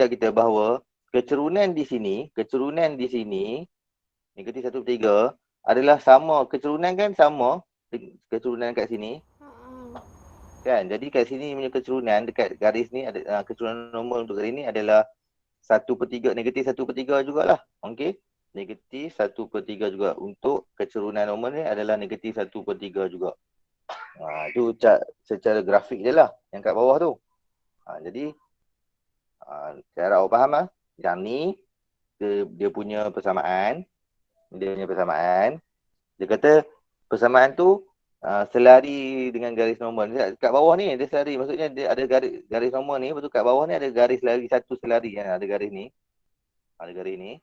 kita bahawa kecerunan di sini negatif 1/3 adalah sama. Kecerunan kan sama kecerunan kat sini. Kan? Jadi kat sini punya kecerunan dekat garis ni ada kecerunan normal untuk garis ni adalah 1/3, negatif 1/3 jugalah. Okey. Negatif 1/3 juga. Untuk kecerunan normal ni adalah negatif 1/3 juga. Itu secara grafik je lah yang kat bawah tu. Jadi saya harap awak faham lah. Yang ni dia punya persamaan. Dia kata persamaan tu selari dengan garis normal. Kat bawah ni dia selari. Maksudnya dia ada garis normal ni. Lepas tu kat bawah ni ada garis lari, satu selari. Ada garis ni. Ada garis ni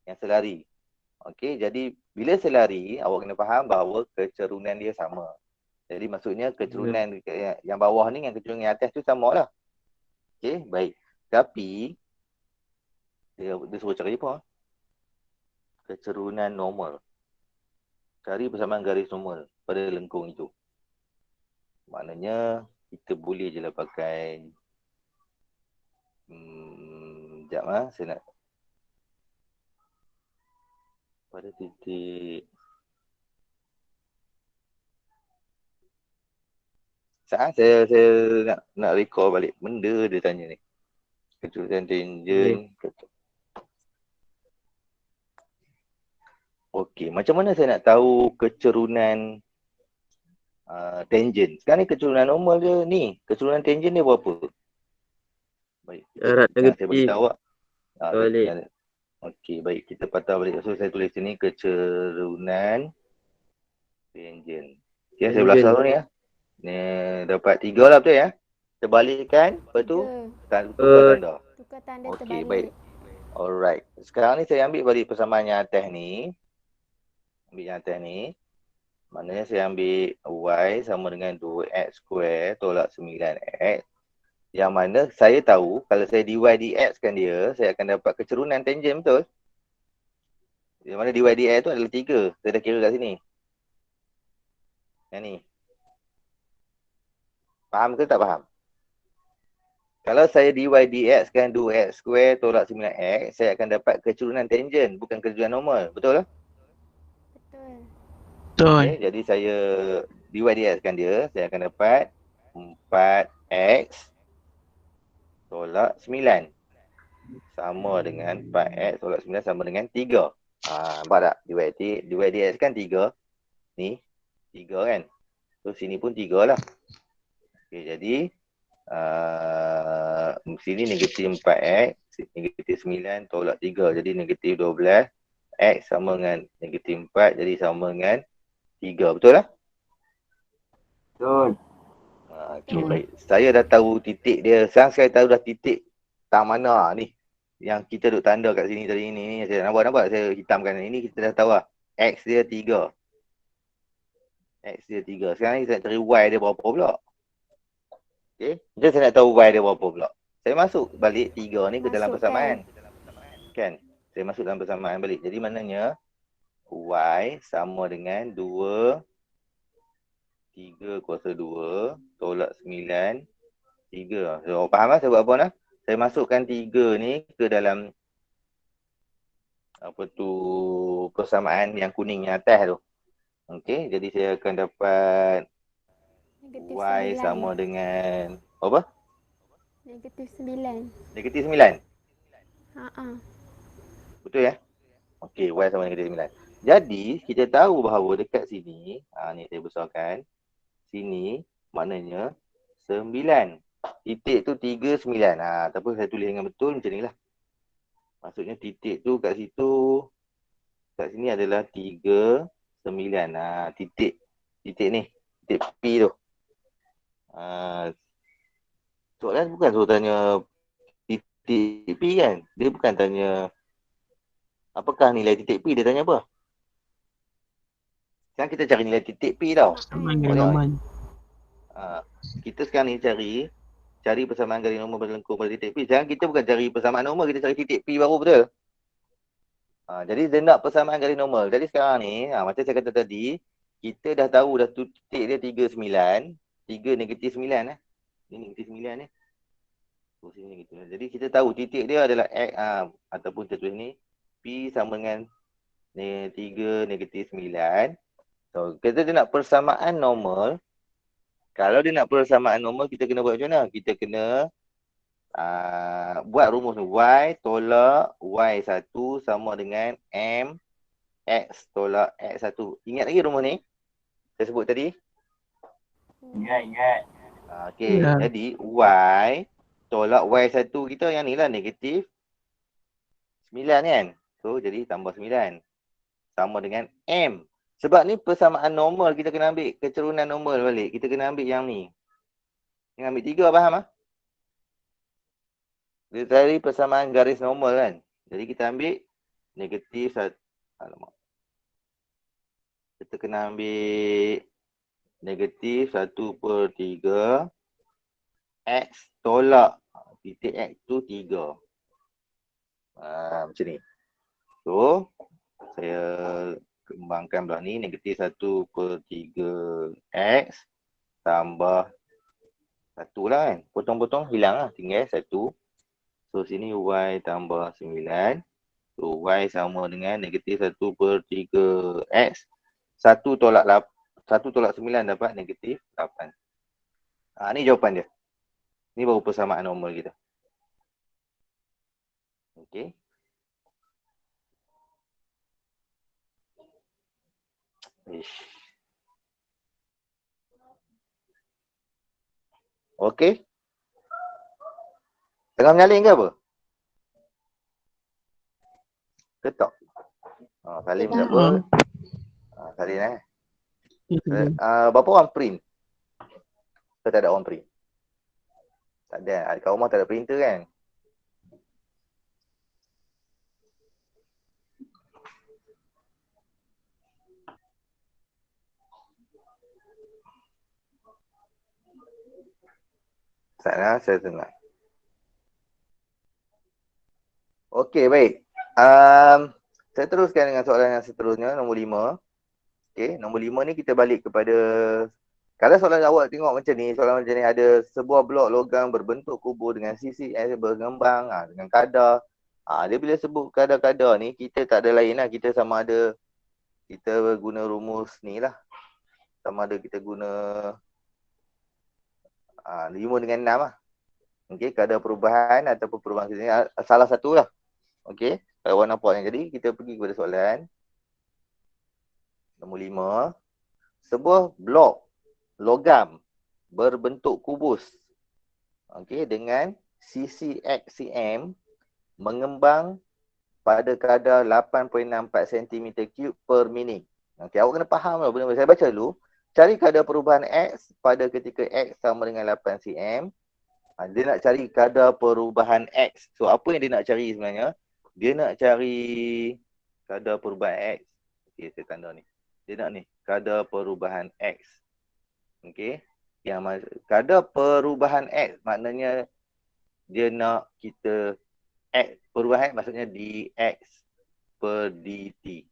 yang selari. Okey, jadi bila selari, awak kena faham bahawa kecerunan dia sama. Jadi maksudnya kecerunan yang bawah ni dengan kecerunan yang atas tu sama lah. Okey, baik. Tapi dia suruh cari apa? Kecerunan normal. Cari persamaan garis normal pada lengkung itu. Maknanya kita boleh je lah pakai sekejap saya nak pada titik saya nak recall balik benda dia tanya ni. Kecerunan tangent. Okey, macam mana saya nak tahu kecerunan tangent? Sekarang ni kecerunan normal dia ni. Kecerunan tangent dia berapa? Baik. Syarat Saya negatif. beritahu awak. Balik. Okey, baik. Kita patah balik. So saya tulis sini kecerunan tangent. Okay, saya belasah ni ya. Ni dapat 3 lah, betul ya? Terbalikkan, lepas tu tukar tanda. Tukar tanda Okey, terbalik. baik. Alright. Sekarang ni saya ambil balik persamaan yang atas ni. Maknanya saya ambil Y sama dengan 2X square tolak 9X. Yang mana saya tahu kalau saya dy dx kan dia, saya akan dapat kecerunan tangent, betul? Yang mana dy dx tu adalah 3. Saya dah kira kat sini. Yang ni. Faham ke tak faham? Kalau saya dy dx kan 2x square tolak 9x, saya akan dapat kecerunan tangent, bukan kecerunan normal. Betul lah? Betul. Okay, jadi saya dy dx kan dia, saya akan dapat 4x tolak 9 sama dengan 4x tolak 9 sama dengan 3. Nampak tak? Dy dx kan 3. Ni 3 kan? So sini pun 3 lah. Okay, jadi sini negatif 4x, negatif 9 tolak 3. Jadi negatif 12. X sama dengan negatif 4. Jadi sama dengan 3. Betul lah? Betul. Okay, baik. Saya dah tahu titik dia. Sekarang saya tahu dah titik tak mana ni. Yang kita duk tanda kat sini tadi ni. Saya nampak saya hitamkan. Ini kita dah tahu lah. X dia 3. Sekarang ni saya nak cari Y dia berapa pula. Okay. Jadi saya nak tahu Y dia berapa pula. Saya masuk balik 3 ni ke dalam persamaan. Kan? Saya masuk dalam persamaan balik. Jadi maknanya Y sama dengan 2 3 kuasa 2 tolak 9 3. So, faham lah saya buat apa lah? Saya masukkan 3 ni ke dalam persamaan yang kuning yang atas tu. Okey, jadi saya akan dapat Negatif Y 9. sama dengan apa? Negatif 9. Negatif 9. Betul ya? Okey, Y sama negatif 9. Jadi, kita tahu bahawa dekat sini, ni saya besarkan. Sini, maknanya 9. Titik tu 3, 9. Tapi saya tulis dengan betul macam ni lah. Maksudnya titik tu kat situ, kat sini adalah 3, 9. Titik ni, titik P tu. Soalan bukan suruh tanya titik P kan? Dia bukan tanya Apakah nilai titik P? Dia tanya apa? Sekarang kita cari nilai titik P tau. Persamaan garis normal. Kita sekarang ni cari persamaan garis normal berlengkung pada titik P. Sekarang kita bukan cari persamaan normal, kita cari titik P baru, betul? Jadi dia nak persamaan garis normal. Jadi sekarang ni, macam saya kata tadi, kita dah tahu dah titik dia 39, 3 negatif 9 Ni negatif 9 ni. Sini gitu. Jadi kita tahu titik dia adalah X ataupun kita tulis ni P sama dengan 3 negatif 9. So, kita dia nak persamaan normal. Kalau dia nak persamaan normal, kita kena buat macam mana? Kita kena buat rumus ni. Y tolak Y1 sama dengan M X tolak X1. Ingat lagi rumus ni? Saya sebut tadi? Ingat. Okey, Ya. jadi Y tolak Y1 kita yang ni lah negatif 9 kan. So, jadi tambah 9. Sama dengan M. Sebab ni persamaan normal, kita kena ambil kecerunan normal balik. Kita kena ambil yang ni. Yang ambil 3, faham ah? Dia cari persamaan garis normal kan. Jadi kita ambil negatif 1. Alamak. Kita kena ambil negatif 1/3 X tolak titik X tu 3. Macam ni. So, saya kembangkan belah ni. Negatif 1/3 X tambah 1 lah kan. Potong-potong hilang lah. Tinggal 1. So, sini Y tambah 9. So, Y sama dengan negatif 1/3 X. 1 tolak 9 dapat negatif 8. Ni jawapan dia. Ni baru persamaan normal kita. Okey. Okey. Tengah menyalin ke apa? Ketok. Salin tak apa. Salin berapa orang print? Ke tak ada orang print? Tak ada. Kat rumah tak ada printer kan? Sana saya tengok. Okey, baik. Saya teruskan dengan soalan yang seterusnya, nombor 5. Okey, nombor 5 ni kita balik kepada, kalau soalan awak tengok macam ni, soalan macam ni ada sebuah blok logam berbentuk kubur dengan sisi S bergembang dengan kadar. Dia bila sebut kadar-kadar ni, kita tak ada lain lah. Kita sama ada, kita guna rumus ni lah. Sama ada kita guna 5 dengan 6 lah. Okey, kadar perubahan ataupun perubahan sini salah satu lah. Okey, kalau awak nampak ni. Jadi kita pergi kepada soalan nombor 5. Sebuah blok logam berbentuk kubus, okey, dengan sisi X cm mengembang pada kadar 8.64 cm3 per minit. Okey, awak kena faham lah benda-benda. Saya baca dulu. Cari kadar perubahan X pada ketika X sama dengan 8 cm. Dia nak cari kadar perubahan X. So, apa yang dia nak cari sebenarnya? Dia nak cari kadar perubahan X. Okey, saya tanda ni. Dia nak ni, kadar perubahan X. Okey. Yang kadar perubahan X maknanya dia nak kita X. Perubahan X maksudnya dx per dt.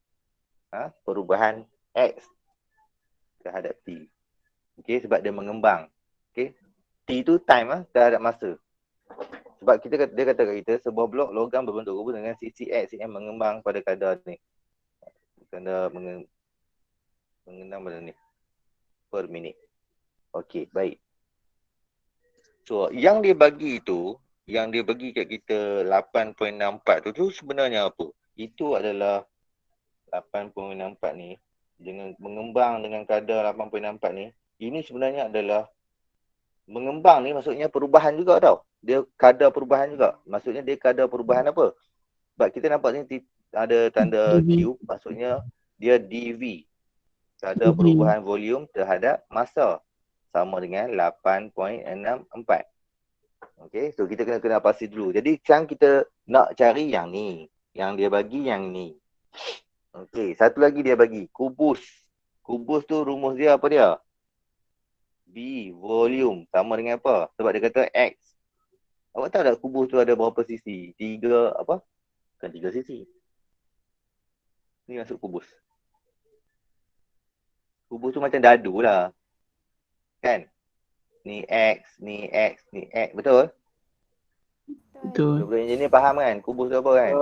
Perubahan X terhadap T. Okey, sebab dia mengembang. Okey. T tu time terhadap masa. Sebab dia kata kat kita sebuah blok logam berbentuk kubus dengan sisi X yang mengembang pada kadar ni. Kadar mengenang pada ni per minit. Okey, baik. So, yang dia bagi tu, yang dia bagi kat kita 8.64 tu sebenarnya apa? Itu adalah 8.64 ni dengan mengembang dengan kadar 8.64 ni, ini sebenarnya adalah mengembang ni maksudnya perubahan juga tau. Dia kadar perubahan juga. Maksudnya dia kadar perubahan apa? Sebab kita nampak ni ada tanda Q, maksudnya dia dV. Kadar perubahan volume terhadap masa sama dengan 8.64. Okey, so kita kena pasti dulu. Jadi sekarang kita nak cari yang ni. Yang dia bagi yang ni. Okey, satu lagi dia bagi. Kubus. Kubus tu rumus dia apa dia? V, volume. Sama dengan apa? Sebab dia kata X. Awak tahu tak kubus tu ada berapa sisi? 3 apa? Bukan 3 sisi. Ni masuk kubus. Kubus tu macam dadu lah. Kan? Ni X, ni X, ni X. Betul? Betul. Betul engineer faham kan? Kubus tu apa kan?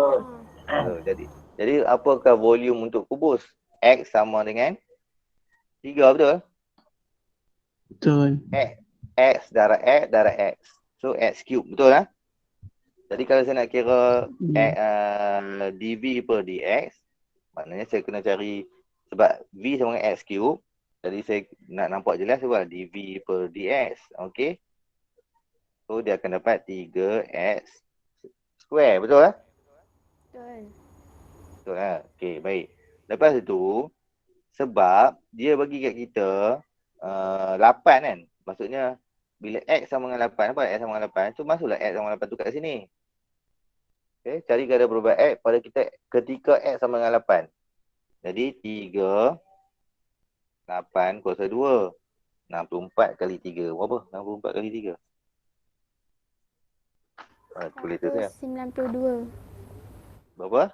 Jadi apakah volume untuk kubus? X sama dengan 3, betul? Betul. X darab X darab X. So X cube, betul lah? Jadi kalau saya nak kira dV per dx, maknanya saya kena cari, sebab V sama dengan X cube. Jadi saya nak nampak jelas sebab dV per dx. Okay. So dia akan dapat 3x square, betul lah? Betul. Betul lah. Okay, baik. Lepas itu, sebab dia bagi kat kita 8 kan. Maksudnya, bila X sama dengan 8, apa X sama dengan 8? So, masuklah X sama dengan 8 tu kat sini. Okay, cari kadar perubahan X pada kita ketika X sama dengan 8. Jadi, 3, 8 kuasa 2. 64 kali 3. Berapa? 64 kali 3. Kalkulator saya. 192. Berapa?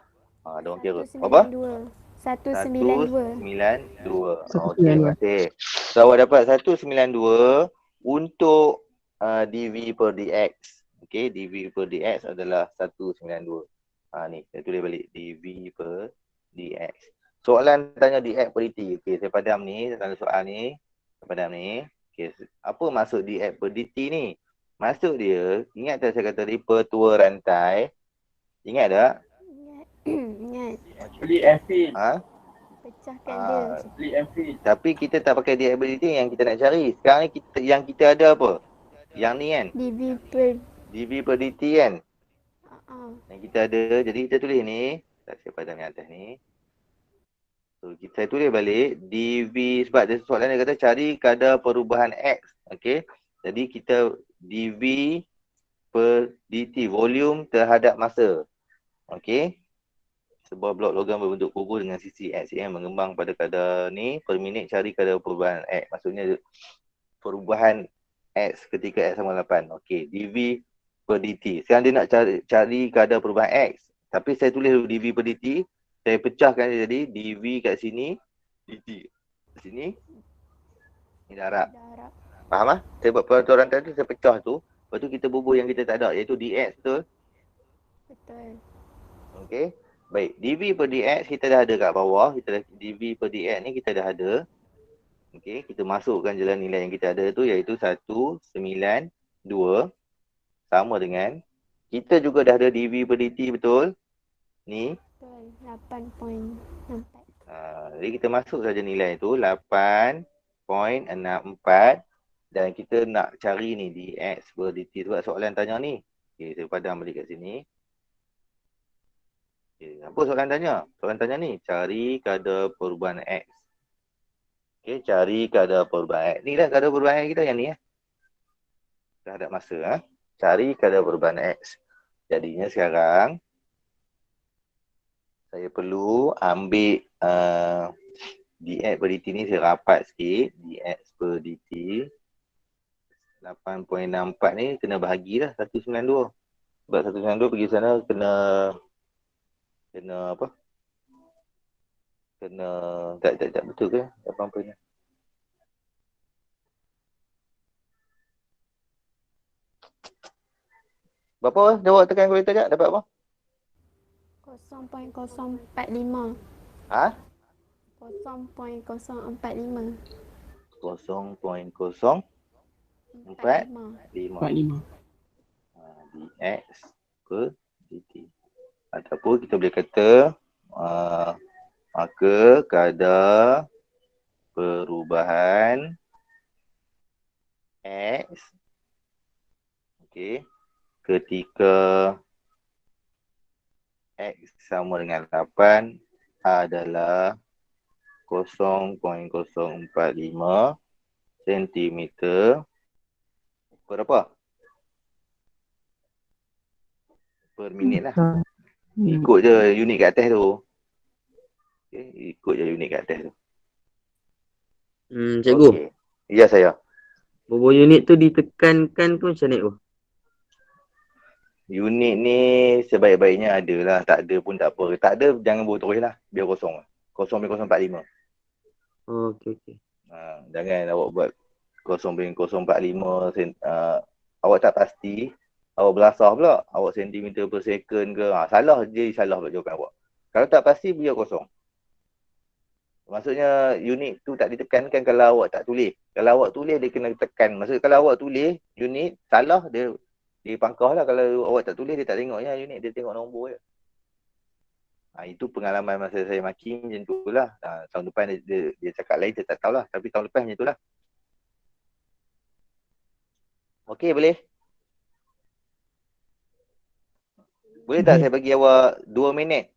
Ada orang kira. Berapa? 192. 192. Okey, 192. terima kasih. So, awak dapat 192 untuk dV per dx. Okey, dV per dx adalah 192. Ni, saya tulis balik. dV per dx. Soalan tanya dx per dt. Okey, saya padam ni. Saya tanya soal ni. Saya padam ni. Okey, apa maksud dx per dt ni? Maksud dia, ingat tak saya kata tadi pertua rantai? Ingat tak? Ingat. Split and fill. Pecahkan dia. Split and fill. Tapi kita tak pakai dx per dt yang kita nak cari. Sekarang ni yang kita ada apa? Yang ni kan? dV per dt kan? Yang kita ada. Jadi kita tulis ni. Saya padam yang atas ni. So saya tulis balik dV, sebab dia soalan dia kata cari kadar perubahan X. Okey. Jadi kita dV per dt, volume terhadap masa. Okey. Sebuah blok logam berbentuk kubus dengan sisi X yang mengembang pada kadar ni per minit, cari kadar perubahan X. Maksudnya perubahan X ketika X sama 8. Okey, dV per dt. Sekarang dia nak cari kadar perubahan X. Tapi saya tulis dulu dV per dt. Saya pecahkan dia jadi dV kat sini, dt. Kat sini, ni darab. Faham lah? Saya buat peraturan tadi, saya pecah tu. Lepas tu kita bubuh yang kita tak ada, iaitu dx, betul? Betul. Okey. Baik, dV per dx kita dah ada kat bawah. dV per dx ni kita dah ada. Okey, kita masukkan jalan nilai yang kita ada tu, iaitu 192 sama dengan, kita juga dah ada dV per dt, betul? Ni. Betul. 8.64. Jadi kita masuk saja nilai tu 8.64 dan kita nak cari ni dx per dt sebab soalan tanya ni. Okey, saya padam balik kat sini. Okey, apa soalan tanya? Soalan tanya ni, cari kadar perubahan X. Okey, cari kadar perubahan X. Ni dah kadar perubahan X kita yang ni terhadap masa. Cari kadar perubahan X. Jadinya sekarang saya perlu ambil dx per dt ni, saya rapat sikit. Dx per dt 8.64 ni kena bahagilah 192. Sebab 192 pergi sana kena apa? Kena tak betul ke? 8.6. Berapa? Jawab tekan kalkulator jap, dapat apa? 0.045. 0.045. 0.045 45. dx per dt. Ataupun kita boleh kata maka kadar perubahan X ketika X sama dengan 8 adalah 0.045 cm per apa? Per minit lah. Ikut je unit kat atas tu. Okay, ikut je unit kat atas tu. Cikgu, Okey. Ya saya. berapa unit tu ditekankan tu macam ni tu? Unit ni sebaik-baiknya ada lah. Tak ada pun tak apa. Tak ada jangan bawa terus lah. Biar kosong. 0.045. Okey. Jangan awak buat 0.045 awak tak pasti. Awak belasah pula. Awak sentimeter per second ke. Salah je, salah pula jawapan awak. Kalau tak pasti biar kosong. Maksudnya unit tu tak ditekankan kalau awak tak tulis. Kalau awak tulis dia kena tekan. Maksudnya kalau awak tulis unit salah dia pangkah lah. Kalau awak tak tulis dia tak tengok ya unit, dia tengok nombor je. Itu pengalaman masa saya maki macam tu lah. Tahun depan dia cakap lain saya tak tahulah. Tapi tahun lepas macam tu lah. Okey boleh? Boleh tak saya bagi awak 2 minit?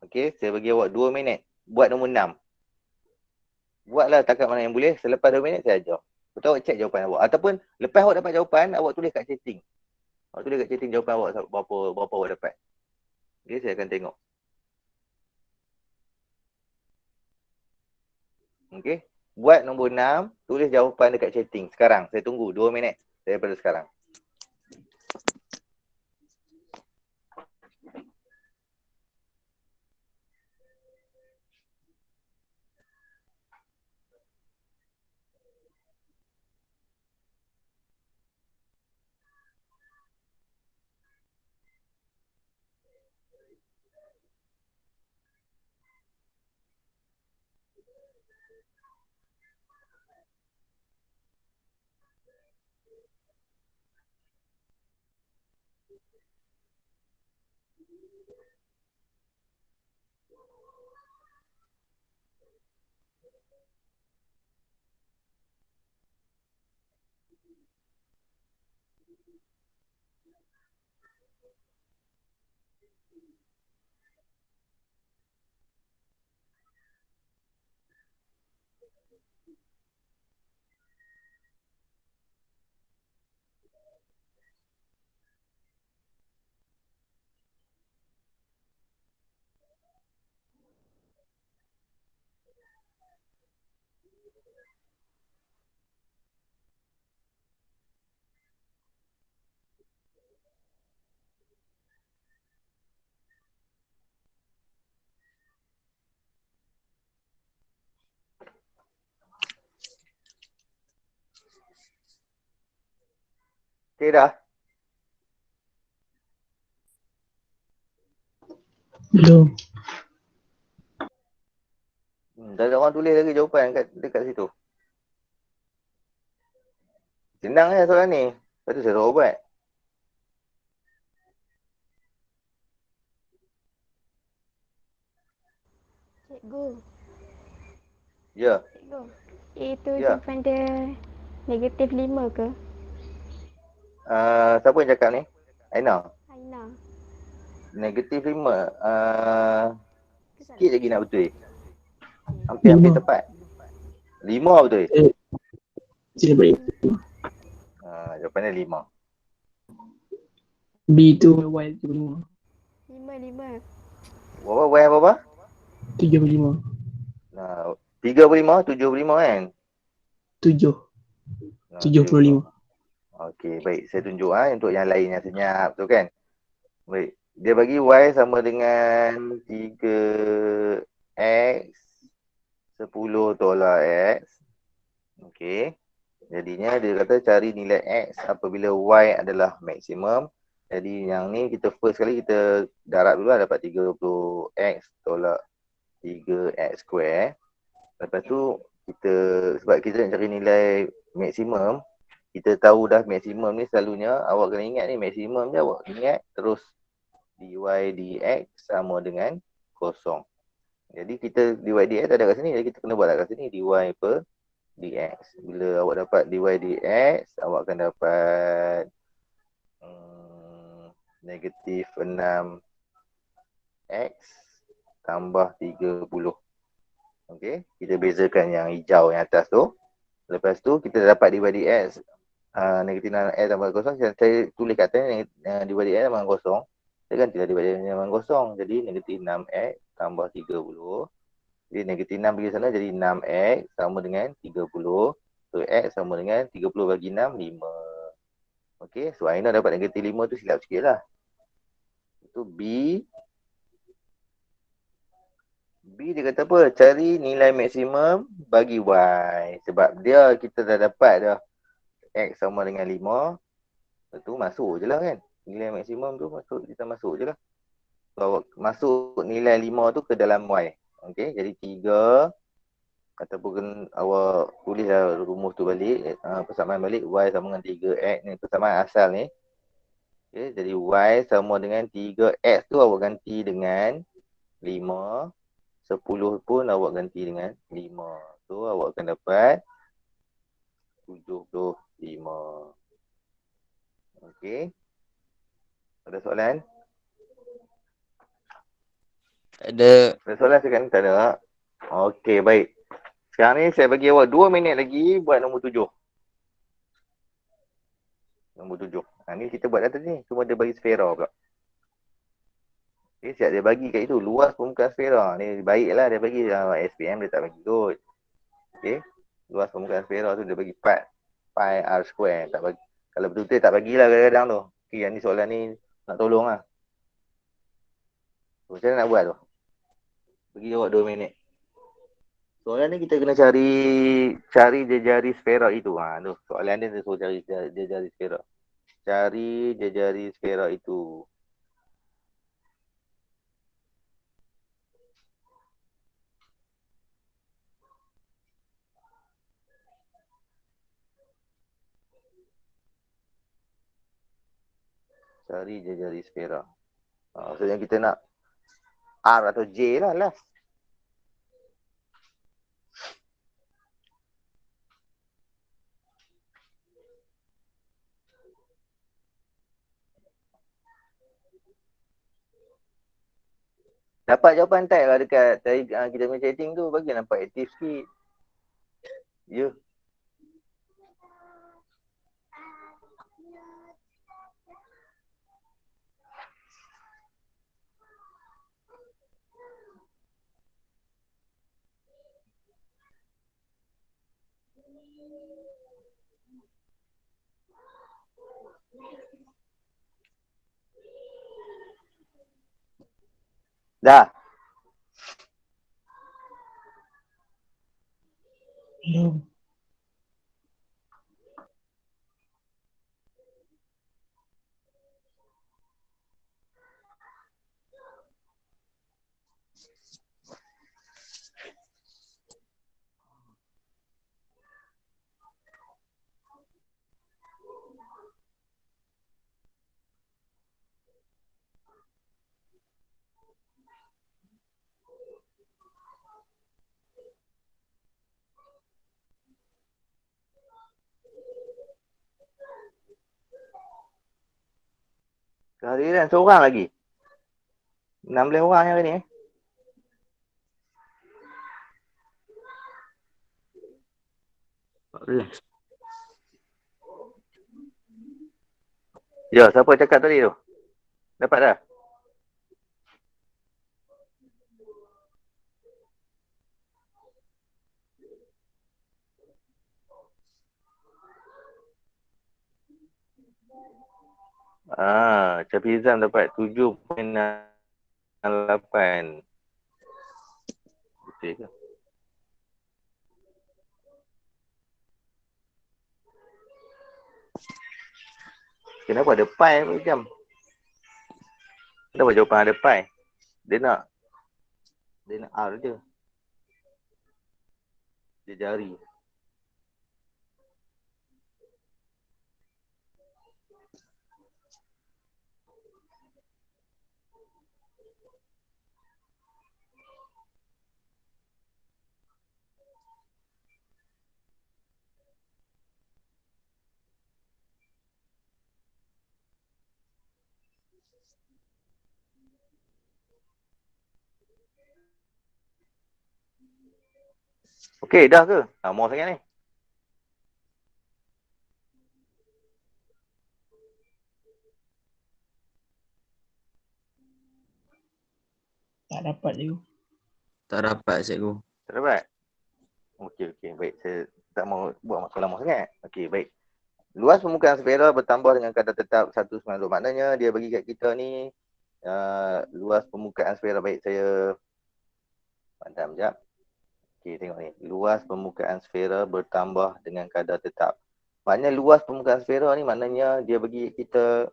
Okey, saya bagi awak 2 minit. Buat nombor 6. Buatlah takat mana yang boleh. Selepas 2 minit saya ajar. Betul awak cek jawapan awak. Ataupun lepas awak dapat jawapan, awak tulis kat chatting. Awak tulis kat chatting jawapan awak berapa awak dapat. Okey, saya akan tengok. Okey. Buat nombor 6, tulis jawapan dekat chatting. Sekarang, saya tunggu 2 minit daripada sekarang. Okey dah? Belum. Tak ada orang tulis lagi jawapan dekat situ. Senang je soalan ni. Lepas tu saya suruh buat. Cikgu. Ya. Cikgu. Itu Ya. jawapan dia negatif 5 ke? Siapa yang cakap ni? Aina. Aina. Negatif 5. Sikit lagi nak betul. Okey. Hampir tepat. 5 betul. Sila balik. Jawapannya 5. B tu Y tu 5. 5. Berapa? Y berapa? 75. 35, 75 kan? 7. 75. Okey, baik. Saya tunjuk untuk yang lain yang senyap tu kan. Baik. Dia bagi Y sama dengan 3X 10 tolak X. Okey. Jadinya dia kata cari nilai X apabila Y adalah maksimum. Jadi yang ni kita first kali kita darab dulu lah, dapat 30X tolak 3X square. Lepas tu kita, sebab kita nak cari nilai maksimum, kita tahu dah maksimum ni selalunya awak kena ingat ni maksimum je awak ingat, terus dy dx sama dengan kosong. Jadi kita dy dx ada kat sini, jadi kita kena buat kat sini dy per dx. Bila awak dapat dy dx, awak akan dapat negatif 6x tambah 30. Okey, kita bezakan yang hijau yang atas tu. Lepas tu kita dapat dy dx negatif 6x tambah kosong. Saya tulis kat atas dy dx tambah kosong. Dia gantilah divided dengan kosong. Jadi negatif 6x tambah 30. Jadi negatif 6 pergi sana jadi 6x sama dengan 30. So x sama dengan 30 bagi 6, 5. Okey, so Aina dapat negatif 5 tu silap sikit lah. Itu B. B dia kata apa? Cari nilai maksimum bagi Y. Sebab dia kita dah dapat dah x sama dengan 5. Lepas tu masuk je lah kan. Nilai maksimum tu kita masuk je lah. So, masuk nilai 5 tu ke dalam Y. Okey, jadi 3 ataupun awak tulis lah rumus tu balik, persamaan balik Y sama dengan 3x ni, persamaan asal ni. Okay, jadi Y sama dengan 3x tu awak ganti dengan 5, 10 pun awak ganti dengan 5. So awak akan dapat 75. Okey. Ada soalan? Ada soalan sekarang? Tak ada. Okey, baik. Sekarang ni saya bagi awak 2 minit lagi buat nombor 7. Nombor 7. Ni kita buat dah tadi. Cuma dia bagi sfera pula. Okay, siap dia bagi kat itu. Luas permukaan sfera. Ni baiklah dia bagi. SPM dia tak bagi kot. Okay. Luas permukaan sfera tu dia bagi pi r square. Tak bagi. Kalau betul-betul tak bagilah kadang-kadang tu. Okay, yang ni soalan ni nak tolong lah. Macam mana nak buat tu? Bagi awak 2 minit. Soalan ni kita kena cari jejari sfera itu. Tu. Soalan dia suruh cari jejari sfera. Cari jejari sfera itu. Cari jejari sfera. Maksudnya kita nak R atau J lah last. Dapat jawapan type lah dekat kita punya chatting tu. Bagi nampak aktif sikit. Ya. Dah. Belum. Kehadiran seorang lagi. 16 orang yang hari ni. Ya, siapa cakap tadi tu? Dapat dah? Capizam dapat 7.8. Betul ke? Kenapa ada pi macam? Kenapa jawapan ada pi? Dia nak R je. Dia jari. Okey, dah ke? Mau sangat ni. dapat je. Tak dapat cikgu. Tak dapat? Okey, baik. Saya tak mau buat masa lama sangat. Okey, baik. Luas permukaan sfera bertambah dengan kadar tetap 190. Maknanya dia bagi kat kita ni luas permukaan sfera. Baik, saya padam sekejap. Okey, tengok ni. Luas permukaan sfera bertambah dengan kadar tetap. Maknanya luas permukaan sfera ni maknanya dia bagi kita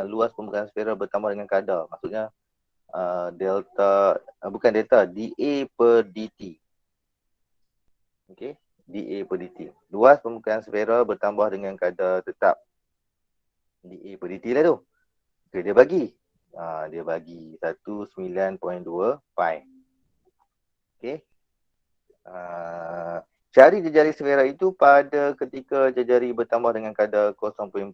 luas permukaan sfera bertambah dengan kadar. Maksudnya delta, bukan delta, dA per dt. Okey, dA per dt. Luas permukaan sfera bertambah dengan kadar tetap. dA per dt lah tu. Okey, dia bagi. Dia bagi 19.2 pi. Okey. Cari jejari sfera itu pada ketika jejari bertambah dengan kadar 0.4.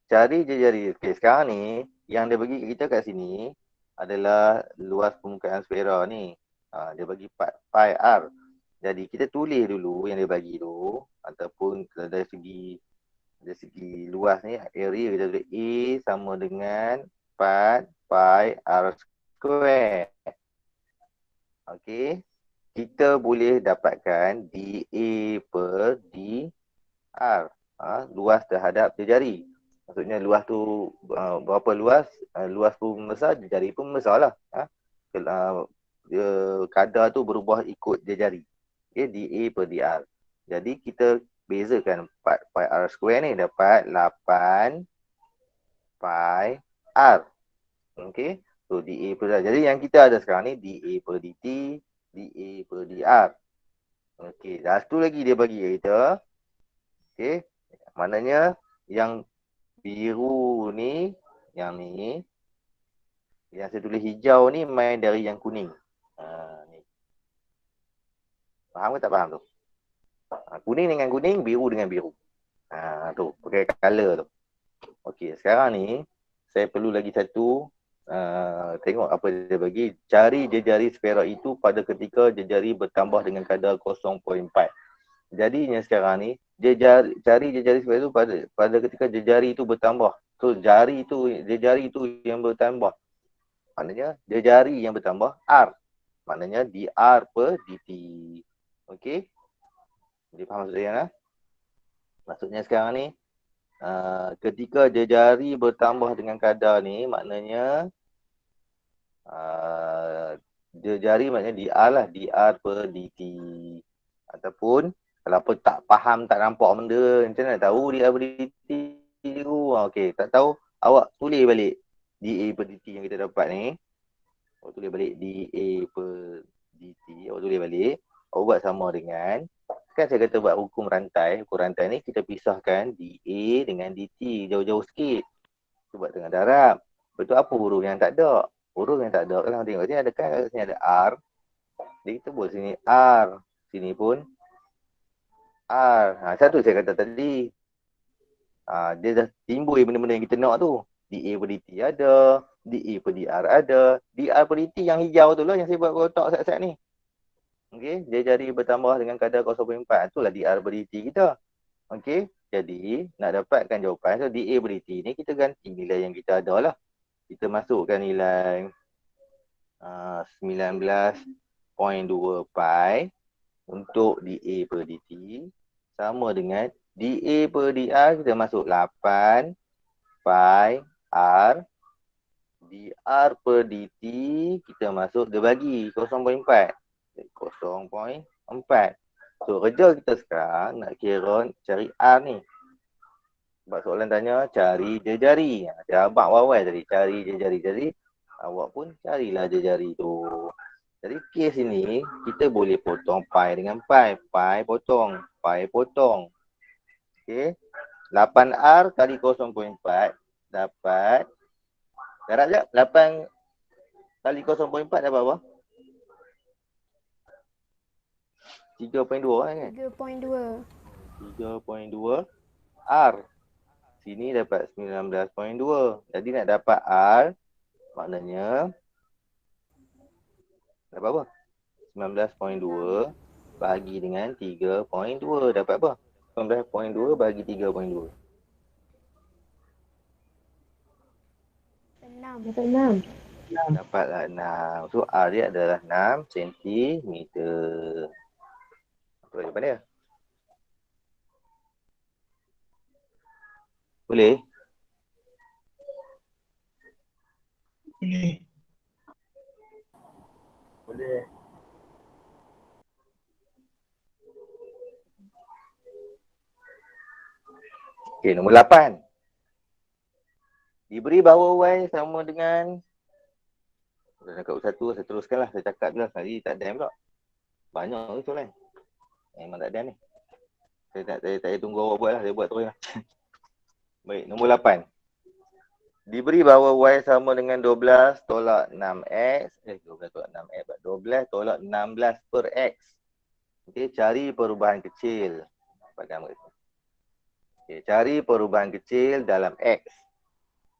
Cari jejari. Okey, sekarang ni yang dia bagi kita kat sini adalah luas permukaan sfera ni. Dia bagi pi r. Jadi kita tulis dulu yang dia bagi tu, ataupun dari segi luas ni, area kita tulis A sama dengan 4 pi r square. Okey. Kita boleh dapatkan dA per dr. Luas terhadap jejari. Maksudnya luas tu berapa luas? Luas pun besar, jejari pun besar lah. Kadar tu berubah ikut jejari. Okay, dA per dr. Jadi kita bezakan 4 pi r square ni dapat 8 pi r. Okay. So dA per dr. Jadi yang kita ada sekarang ni dA per dt, dA per dr. Okey, dah satu lagi dia bagi kita. Okey, maknanya yang biru ni, yang saya tulis hijau ni main dari yang kuning. Ni. Faham ke tak faham tu? Kuning dengan kuning, biru dengan biru. Tu, pakai color tu. Okey, sekarang ni saya perlu lagi satu. Tengok apa dia bagi. Cari jejari sfera itu pada ketika jejari bertambah dengan kadar 0.4. Jadinya sekarang ni cari jejari sfera itu pada ketika jejari itu bertambah. So jejari itu yang bertambah. Maknanya jejari yang bertambah R. Maknanya dr per dt. Okey. Jadi faham maksud saya lah? Maksudnya sekarang ni ketika jejari bertambah dengan kadar ni, maknanya jejari maknanya dr lah, dr per dt. Ataupun kalau apa tak faham, tak nampak benda, macam mana nak tahu dr per dt tu? Okey, tak tahu, awak tulis balik dA per dt yang kita dapat ni. Awak tulis balik dA per dt, awak tulis balik. Awak buat sama dengan, kan saya kata buat hukum rantai. Hukum rantai ni kita pisahkan dA dengan dt jauh-jauh sikit. Kita buat tengah darab. Betul apa huruf yang tak ada? Huruf yang tak ada, kalau tengok sini ada kan, kat sini ada R. Jadi kita buat sini R. Sini pun R. Satu saya kata tadi. Dia dah timbul benda-benda yang kita nak tu. dA per dt ada, dA per dr ada. dr per dt yang hijau tu lah yang saya buat kotak sat-sat ni. Okey, jejari bertambah dengan kadar 0.4. Itulah dr per dt kita. Okey, jadi nak dapatkan jawapan, so dA per dt ni kita ganti nilai yang kita ada lah. Kita masukkan nilai 19.2 pi untuk dA per dt sama dengan dA per dr kita masuk 8 pi r. dr per dt kita masuk, dia bagi 0.4. 0.4. So kerja kita sekarang nak kira cari R ni. Sebab soalan tanya cari jejari. Dia abang wawai tadi cari jejari. Jadi awak pun carilah jejari tu. Jadi kes ini kita boleh potong pi dengan pi. Pi potong. Pi potong. Okey. 8R kali 0.4 dapat. Darab je. 8 kali 0.4 dapat apa? 3.2 kan? 3.2. 3.2 R. Sini dapat 19.2. Jadi nak dapat R, maknanya dapat apa? 19.2 bagi dengan 3.2. Dapat apa? 19.2 bagi 3.2. 6. Dapatlah 6. So R dia adalah 6 cm. Apa jawapan dia? Boleh? Boleh. Boleh. Okey, nombor 8. Diberi bahawa Y sama dengan, dah kat satu, saya teruskanlah, saya cakap je lah, tadi tak ada pula. Banyak ke soalan? Memang tak ada ni. Saya tak payah tunggu awak buat lah, saya buat terus lah. Baik, nombor 8. Diberi bahawa Y sama dengan 12 tolak 6X, 12 tolak 6X, 12 tolak 16 per X. Okey, cari perubahan kecil pada gambar itu. Okey, cari perubahan kecil dalam X.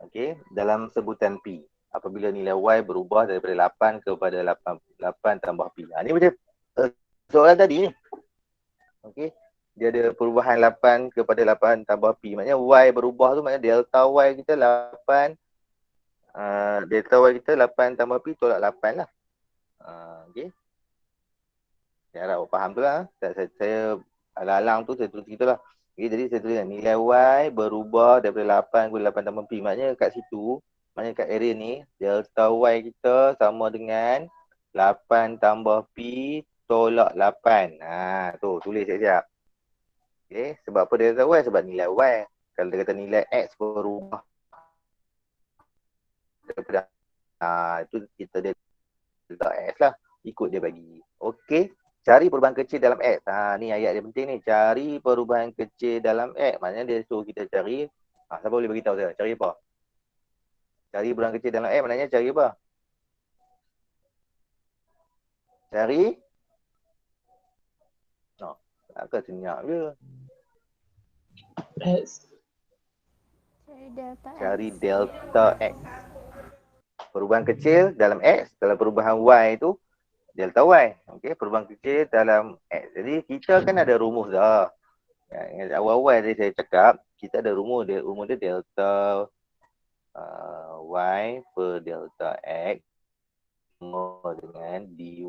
Okey, dalam sebutan P. Apabila nilai Y berubah daripada 8 kepada 8 tambah P. Ni macam soalan tadi ni. Okey, dia ada perubahan 8 kepada 8 tambah P. Maknanya Y berubah tu maknanya delta Y kita 8. Delta Y kita 8 tambah P tolak 8 lah. Okey. Saya harap awak faham tu lah. Saya alang-alang tu saya tulis gitu lah. Okay, jadi saya tulis nilai Y berubah daripada 8 kepada 8 tambah P. Maknanya kat situ, maknanya kat area ni, delta Y kita sama dengan 8 tambah P tolak 8. Tu tulis siap-siap. Okay, sebab apa delta Y? Sebab nilai Y. Kalau dia kata nilai X berubah daripada itu kita delta X lah. Ikut dia bagi. Okay. Cari perubahan kecil dalam X. Ni ayat dia penting ni. Cari perubahan kecil dalam X. Maknanya dia suruh kita cari. Siapa boleh beritahu saya? Cari apa? Cari perubahan kecil dalam X maknanya cari apa? Cari? Takkan senyap je. X. Cari delta Cari delta X. X. Perubahan kecil dalam X. Dalam perubahan Y itu delta Y. Okey, perubahan kecil dalam X. Jadi kita kan ada rumus dah. Awal-awal tadi saya cakap, kita ada rumus dia. Rumus dia delta Y per delta X sama dengan dy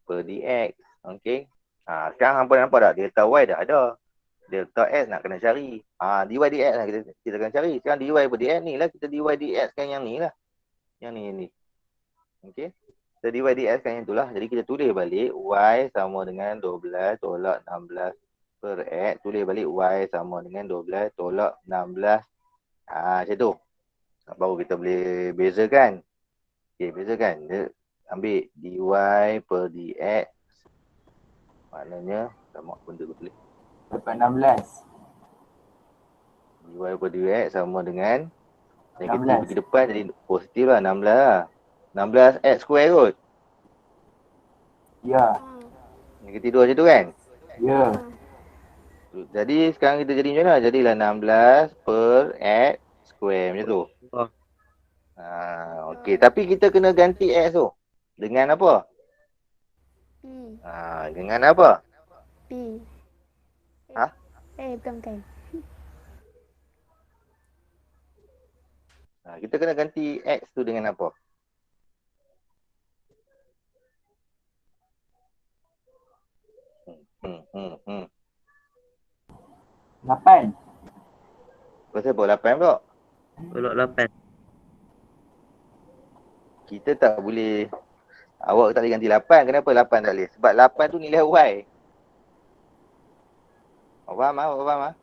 per dx. Okey. Sekarang hampa nampak tak? Delta Y dah ada. Delta X nak kena cari. Dy dx lah kita kena cari. Sekarang dy per dx ni lah. Kita dy dx kan yang ni lah. Yang ni. Okey. Kita dy dx kan yang tu lah. Jadi kita tulis balik Y sama dengan 12 tolak 16 per X. Tulis balik Y sama dengan 12 tolak 16. Macam tu. Baru kita boleh bezakan. Okey, bezakan. Dia ambil dy per dx. Maknanya, sama benda aku tulis. Dapat 16. Dy per dx sama dengan negatif 16. pergi depan jadi positif lah 16 lah. 16 x square kot. Ya. Negatif 2 macam tu kan? Ya. Jadi sekarang kita jadi macam mana? Jadilah 16 per x square macam tu. Okey, tapi kita kena ganti x tu. Dengan apa? P. Dengan apa? P. Bukan. Kita kena ganti x tu dengan apa? Hmm. 8. Pasal apa? 8 pula? Tolak 8. Kita tak boleh. Awak tak boleh ganti 8. Kenapa 8 tak boleh? Sebab 8 tu nilai y. Awak faham?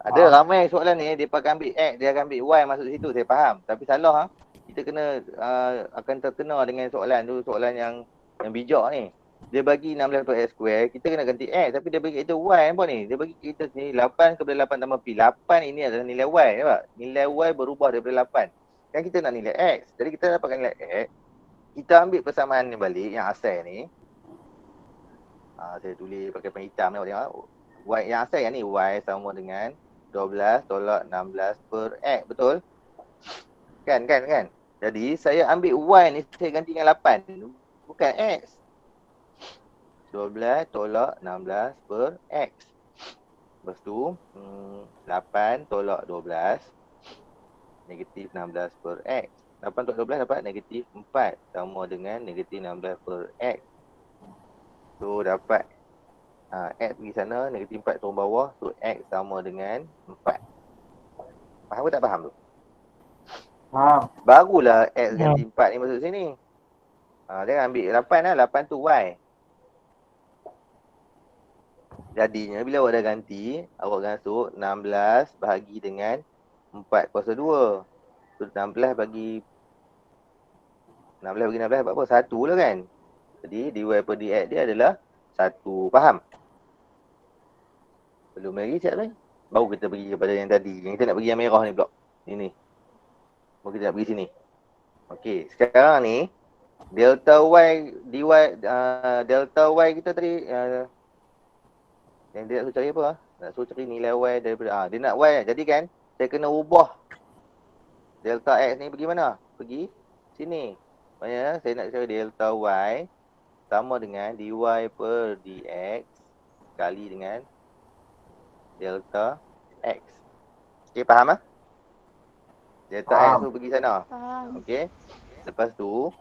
Ada ramai soalan ni, dia pakai ambil X, dia akan ambil Y masuk situ, saya faham. Tapi salah kita kena akan terkena dengan soalan tu, soalan yang bijak ni. Dia bagi 16 per X square, kita kena ganti X, tapi dia bagi kita Y apa ni? Dia bagi kita sini 8 kepada 8 tambah P. 8 ini adalah nilai Y, nampak? Nilai Y berubah daripada 8. Kan kita nak nilai X. Jadi kita dapatkan nilai X, kita ambil persamaan ni balik, yang asal ni. Saya tulis pakai pen hitam ni, tengok. Y, yang asal yang ni, Y sama dengan 12 tolak 16 per X, betul? Kan? Jadi saya ambil Y ni, saya ganti dengan 8. Bukan X. 12 tolak 16 per X. Lepas tu 8 tolak 12 negatif 16 per X. 8 untuk 12 dapat negatif 4 sama dengan negatif 16 per X. So dapat X pergi sana, negatif 4 turun bawah. So X sama dengan 4. Faham ke tak faham tu? Faham. Barulah X ganti 4 ni masuk sini. Jangan ambil 8 lah, 8 tu Y. Jadinya bila awak dah ganti, awak masuk 16 bahagi dengan 4 kuasa 2. So 16 bagi 16 dapat apa? 1 lah kan? Jadi dy per dx dia adalah 1. Faham? Belum lagi siap ni? Baru kita pergi kepada yang tadi. Yang kita nak pergi yang merah ni pula. Ini. Baru kita nak pergi sini. Okey, sekarang ni delta y dy delta y kita tadi yang dia nak suruh cari apa? Nak suruh cari nilai y daripada dia nak y. Jadi kan saya kena ubah delta x ni pergi mana? Pergi sini. Maksudnya saya nak cari delta y sama dengan dy per dx kali dengan delta x. Okey, faham ah? Delta x tu pergi sana. Faham. Okey. Lepas tu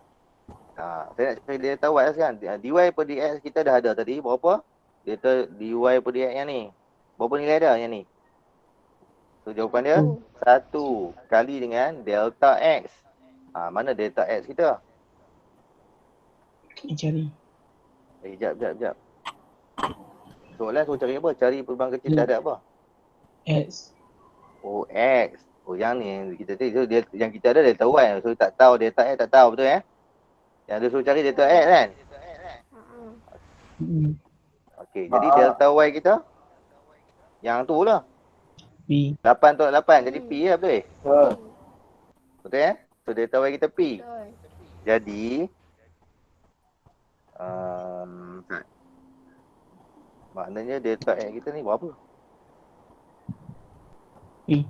saya nak cari delta y sekarang. Dy per dx kita dah ada tadi. Berapa? Delta dy per dx yang ni. Berapa nilai dia yang ni? So jawapan dia 1 kali dengan delta x. Mana delta x kita? Cari. Sekejap. Soalan suruh cari apa? Cari perubahan kecil tak ada apa? X. Oh, x. Oh, yang ni yang kita cari. So, yang kita ada delta y. So, tak tahu delta x, tak tahu betul Yang dia suruh cari delta x kan? Okey, jadi delta y kita yang tu lah. P. 8 tolak 8. Jadi P lah betul? Betul So, delta y kita P. Betul. Jadi, maknanya delta x kita ni berapa? P.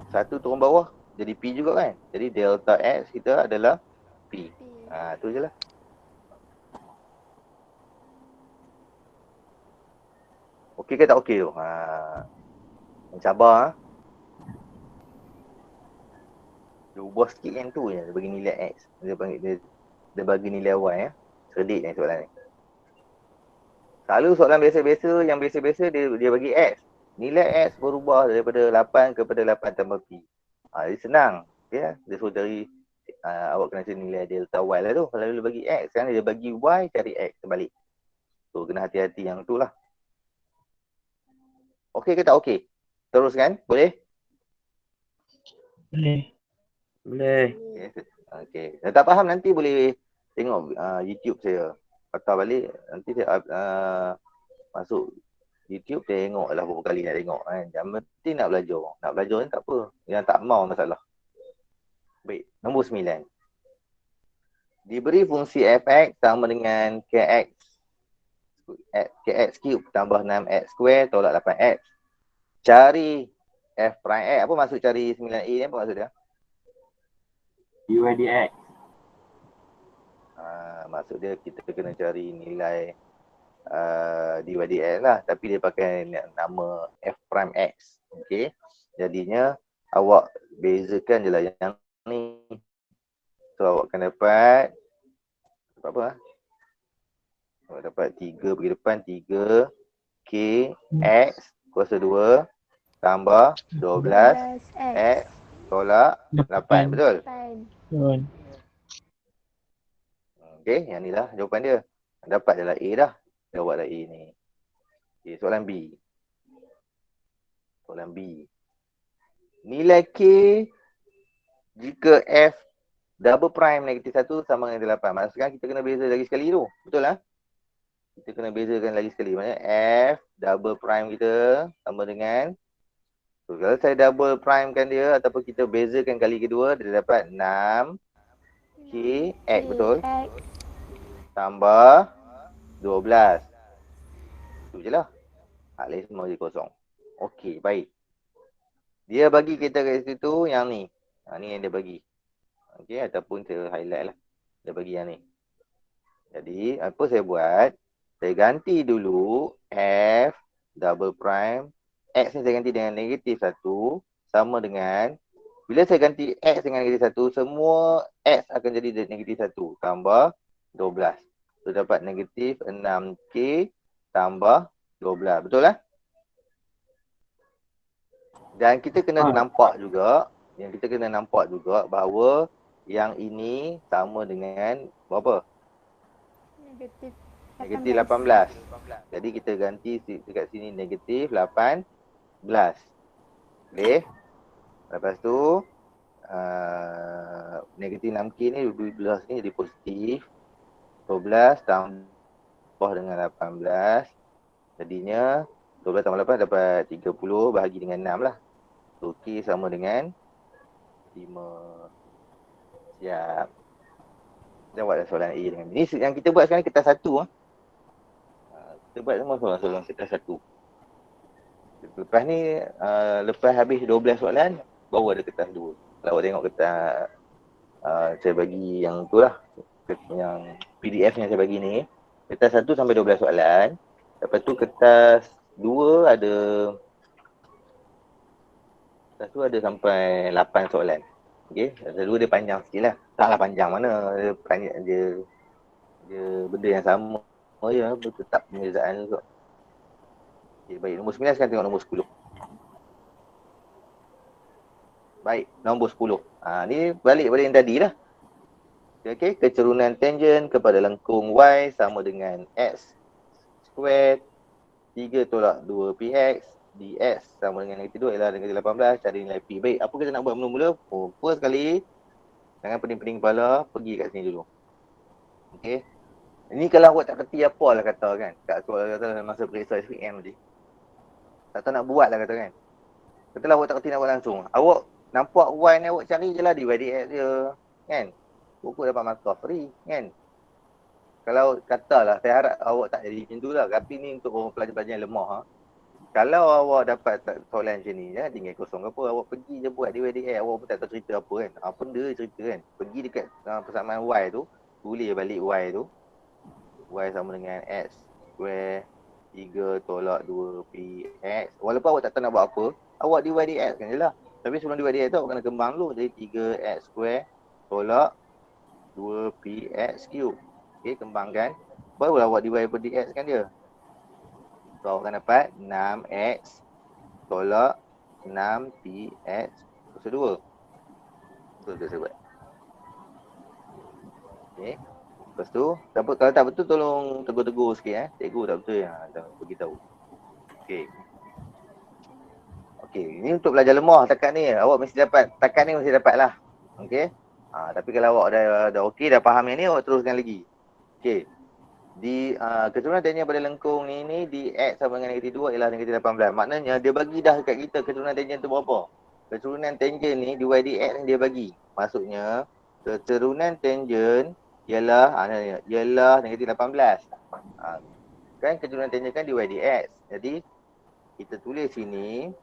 1 turun bawah. Jadi P juga kan? Jadi delta x kita adalah P. Tu je lah. Okey ke tak okey tu? Sabar Dia ubah sikit yang tu je. Dia bagi nilai X. Dia bagi nilai Y Cerdik ni soalan ni. Selalu soalan biasa-biasa, yang biasa-biasa dia bagi X. Nilai X berubah daripada 8 kepada 8 tambah P. Dia senang. Okay? Dia suruh cari, awak kena cari nilai delta Y lah tu. Kalau dia bagi X, sekarang dia bagi Y, cari X kembali. So kena hati-hati yang tu lah. Okey ke tak okey? Teruskan? Boleh? Boleh. Okey. Kalau tak faham nanti boleh tengok YouTube saya. Patah balik. Nanti saya masuk YouTube, tengok lah berapa kali nak tengok kan. Yang penting nak belajar. Nak belajar ni tak apa. Yang tak mau masalah. Baik. Nombor 9. Diberi fungsi fx sama dengan kx cube tambah 6x square tolak 8x. Cari f prime x. Apa maksud cari 9a ni? Apa maksud dia? dy dx. Maksud dia kita kena cari nilai dy dx lah. Tapi dia pakai nama f prime x. Okey. Jadinya awak bezakan je lah yang ni. So awak akan dapat apa? Awak dapat 3 pergi depan 3 k x kuasa 2 tambah 12 x tolak 8. Betul? Betul. Okey, yang ni lah jawapan dia. Dapat adalah A dah. Jawab dah A ni. Okey, soalan B. Soalan B. Nilai K jika F double prime negatif 1 sama dengan 8. Maksudnya kita kena beza lagi sekali tu. Betul lah? Kita kena bezakan lagi sekali. Maksudnya F double prime kita sama dengan, so, kalau saya double prime kan dia ataupun kita bezakan kali kedua, dia dapat 6 K X, betul? Tambah 12. Tu je lah. Hak lain semua je kosong. Okey, baik. Dia bagi kita kat situ yang ni. Ni yang dia bagi. Okey, ataupun saya highlight lah. Dia bagi yang ni. Jadi, apa saya buat? Saya ganti dulu F double prime X ni saya ganti dengan negatif 1 sama dengan, bila saya ganti X dengan negatif 1, semua X akan jadi negatif 1 tambah 12. So dapat negatif 6K tambah 12. Betul lah? Dan kita kena nampak juga, bahawa yang ini sama dengan berapa? Negatif 18. Jadi kita ganti dekat sini negatif 18. Boleh? Lepas tu negatif 6K ni belah sini jadi positif. 12 tambah dengan 18. Jadinya 12 tambah 8 dapat 30 bahagi dengan 6 lah. So K sama dengan 5. Siap. Kita buat soalan A dengan ni. Yang kita buat sekarang kertas 1 ah. Kita buat semua soalan kertas 1. Lepas ni lepas habis 12 soalan baru ada kertas 2. Kalau awak tengok kertas saya bagi yang tu lah, yang PDF yang saya bagi ni, kertas 1 sampai 12 soalan. Lepas tu kertas 2 ada sampai 8 soalan. Okey, kertas 2 dia panjang sikit lah. Taklah panjang mana, dia panjang dia benda yang sama ya, tetap perbezaan juga. Okay, baik, nombor 9 sekarang tengok nombor 10. Baik, nombor 10. Ni balik pada yang tadi lah. Okey, kecerunan tangen kepada lengkung Y sama dengan X square 3 tolak 2 PX dx sama dengan negatif 2 ialah negatif 18, cari nilai P. Baik, apa kita nak buat mula-mula? First sekali, jangan pening-pening kepala, pergi kat sini dulu. Okey. Ini kalau awak tak kerti apa lah kata kan. Kat soal kata masa periksa SPM tadi. Tak tahu nak buat lah kata kan. Katalah awak tak kerti nak buat langsung. Awak nampak Y ni awak cari je lah di YDX je. Kan? Pokok dapat markah free kan. Kalau katalah saya harap awak tak jadi macam tu lah. Tapi ni untuk orang pelajar-pelajar yang lemah ha. Kalau awak dapat soalan macam ni ya, tinggal kosong ke apa, awak pergi je buat di YDX. Awak pun tak tahu cerita apa kan. Apa benda cerita kan. Pergi dekat persamaan Y tu, tulis balik Y tu. Y sama dengan X square 3 tolak 2 PX. Walaupun awak tak tahu nak buat apa, awak di YDX kan je lah. Tapi sebelum di YDX tu awak kena kembang dulu. Jadi 3X square tolak 2 PX cube. Okay, kembangkan. Barulah awak di Y per dx kan dia. So awak akan dapat 6X tolak 6PX kuasa 2. Betul tu saya buat. Okay. Lepas tu, kalau tak betul tolong tegur-tegur sikit Cikgu tak betul ya, beritahu. Okey. Okey, ini untuk belajar lemah takat ni. Awak mesti dapat, takat ni mesti dapat lah. Okey. Tapi kalau awak dah okey, dah faham yang ni, awak teruskan lagi. Okey. Di kecerunan tangen pada lengkung ni di X sama dengan negatif 2 ialah negatif 18. Maknanya dia bagi dah dekat kita kecerunan tangen tu berapa. Kecerunan tangen ni di YDX ni dia bagi. Maksudnya kecerunan tangen ialah negatif 18. Kan kecerunan tangen kan di YDX. Jadi kita tulis sini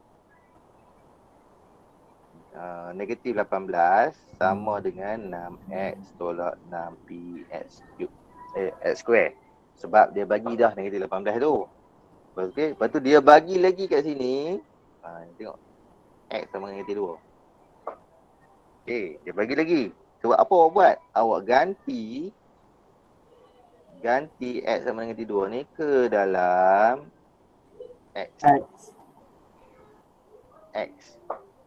negatif 18 sama dengan 6x tolak 6px cube x square. Sebab dia bagi dah negatif 18 tu. Lepas tu dia bagi lagi kat sini. Tengok x sama dengan negatif 2. Okey, dia bagi lagi. Sebab apa awak buat? Awak ganti X sama dengan negatif 2 ni ke dalam X.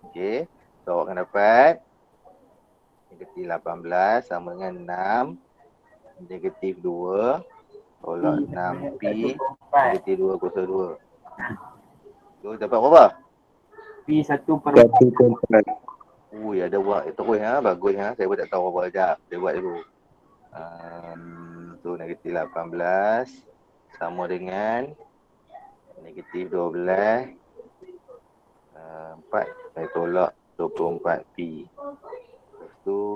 Okey. So awak akan dapat negatif 18 sama dengan 6 negatif 2 tolak 6P negatif 2 kuasa 2. So dapat berapa? P 1/4. Ui, ada buat terus bagus Saya pun tak tahu apa sekejap. Saya buat dulu. Tu negatif 18 sama dengan negatif 12 4 saya tolak 24P. Lepas tu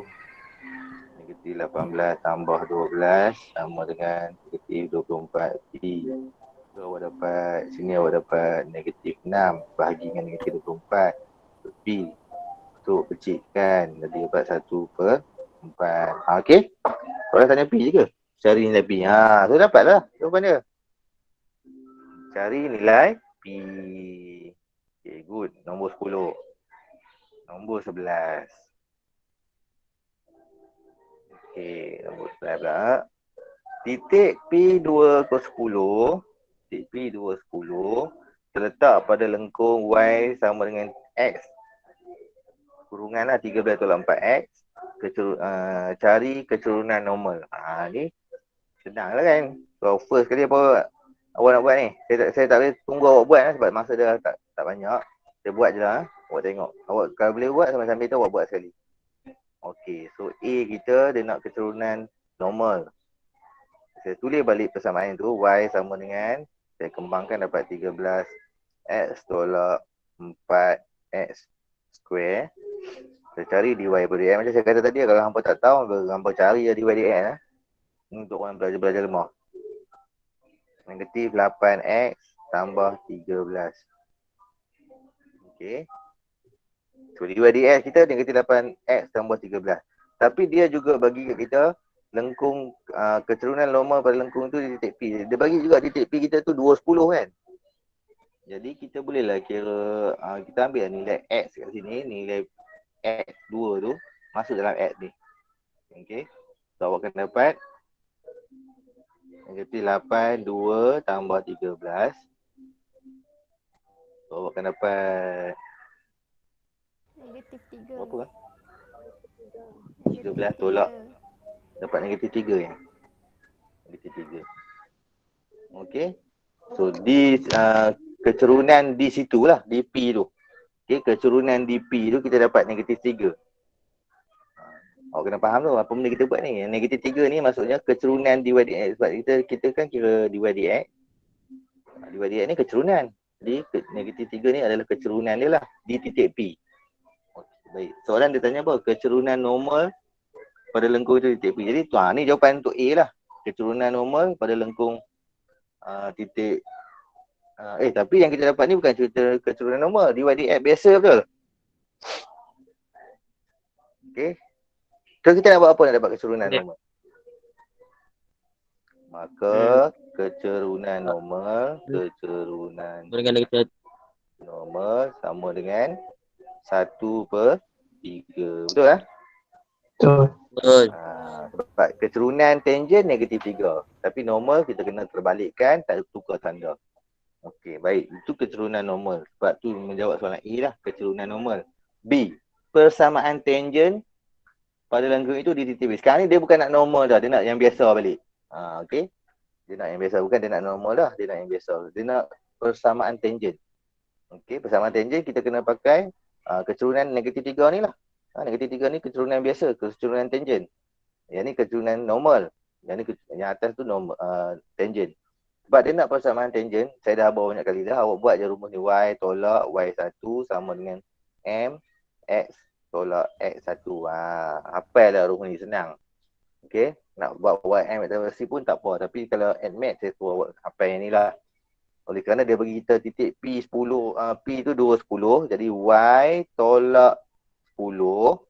negatif 18 tambah 12 sama dengan negatif 24P. So awak dapat, sini awak dapat negatif 6 bahagi dengan negatif 24 P. Tu kecilkan, jadi dapat 1/4. Okey. Kalau tanya P je ke? Cari nilai P. So dapatlah jawapan dia. Cari nilai P. Good. Nombor 10. Nombor 11. Okey, nombor 11 pula. Titik P2 ke 10. Titik P2 10 terletak pada lengkung Y sama dengan X. Kurungan lah 13 tolak 4X. Cari kecurunan normal. Ni senang lah kan. Kalau first kali apa awak nak buat ni. Saya tak boleh tunggu awak buat lah, sebab masa dia tak banyak. Saya buat je lah. Awak tengok. Awak kalau boleh buat sambil-sambil tu awak buat sekali. Okey, so A kita dia nak keturunan normal. Saya tulis balik persamaan tu, Y sama dengan, saya kembangkan dapat 13 X tolak 4X square. Saya cari dy per dx. Macam saya kata tadi, kalau hampa tak tahu, hampa cari dy dx untuk orang belajar lemah. Negatif 8X tambah 13. Okey. So dy dx kita negatif 8X tambah 13. Tapi dia juga bagi kat kita lengkung keturunan normal pada lengkung tu di titik P. Dia bagi juga titik P kita tu 210 kan. Jadi kita bolehlah kira kita ambil nilai X kat sini, nilai X2 tu masuk dalam X ni. Okey. So awak akan dapat negatif 8, 2 tambah 13. So awak akan dapat Negatif 3. berapa kan? 13 tolak. Dapat negatif 3 ya. Negatif 3. Okey. So di kecurunan di situlah, di P tu. Okey, kecurunan di P tu kita dapat negatif 3. Awak kena faham tu apa benda kita buat ni. Negatif 3 ni maksudnya kecurunan dy dx. Sebab kita kan kira dy dx. Dy dx ni kecurunan. Jadi negatif 3 ni adalah kecurunan dia lah di titik P. Okay, baik. Soalan dia tanya apa? Kecurunan normal pada lengkung itu titik P. Jadi ni jawapan untuk A lah. Kecurunan normal pada lengkung titik tapi yang kita dapat ni bukan cerita keturunan normal. Dy dx biasa betul? Okey. So kita nak buat apa nak dapat keturunan normal? Maka keturunan normal sama dengan 1/3. Betul lah? Betul. Sebab keturunan tangent negatif 3. Tapi normal kita kena terbalikkan, tak tukar tanda. Okey, baik. Itu keturunan normal. Sebab tu menjawab soalan A lah, keturunan normal. B, persamaan tangent pada lengkung itu di titik B. Sekarang ni dia bukan nak normal dah, dia nak yang biasa balik. Okey. Dia nak yang biasa, bukan dia nak normal dah, dia nak yang biasa. Dia nak persamaan tangent. Okey, persamaan tangent kita kena pakai keturunan negatif 3 ni lah. Negatif 3 ni keturunan biasa, keturunan tangent. Yang ni keturunan normal. Yang atas tu normal, tangent. Sebab dia nak persamaan tangent, saya dah bawa banyak kali dah. Awak buat je rumus ni, Y tolak Y1 sama dengan M X tolak X1. Hafal lah rumus ni, senang. Okey, nak buat YM versi pun tak apa. Tapi kalau admat saya suruh awak hafal yang ni lah. Oleh kerana dia bagi kita titik P10, P tu 210. Jadi Y tolak 10.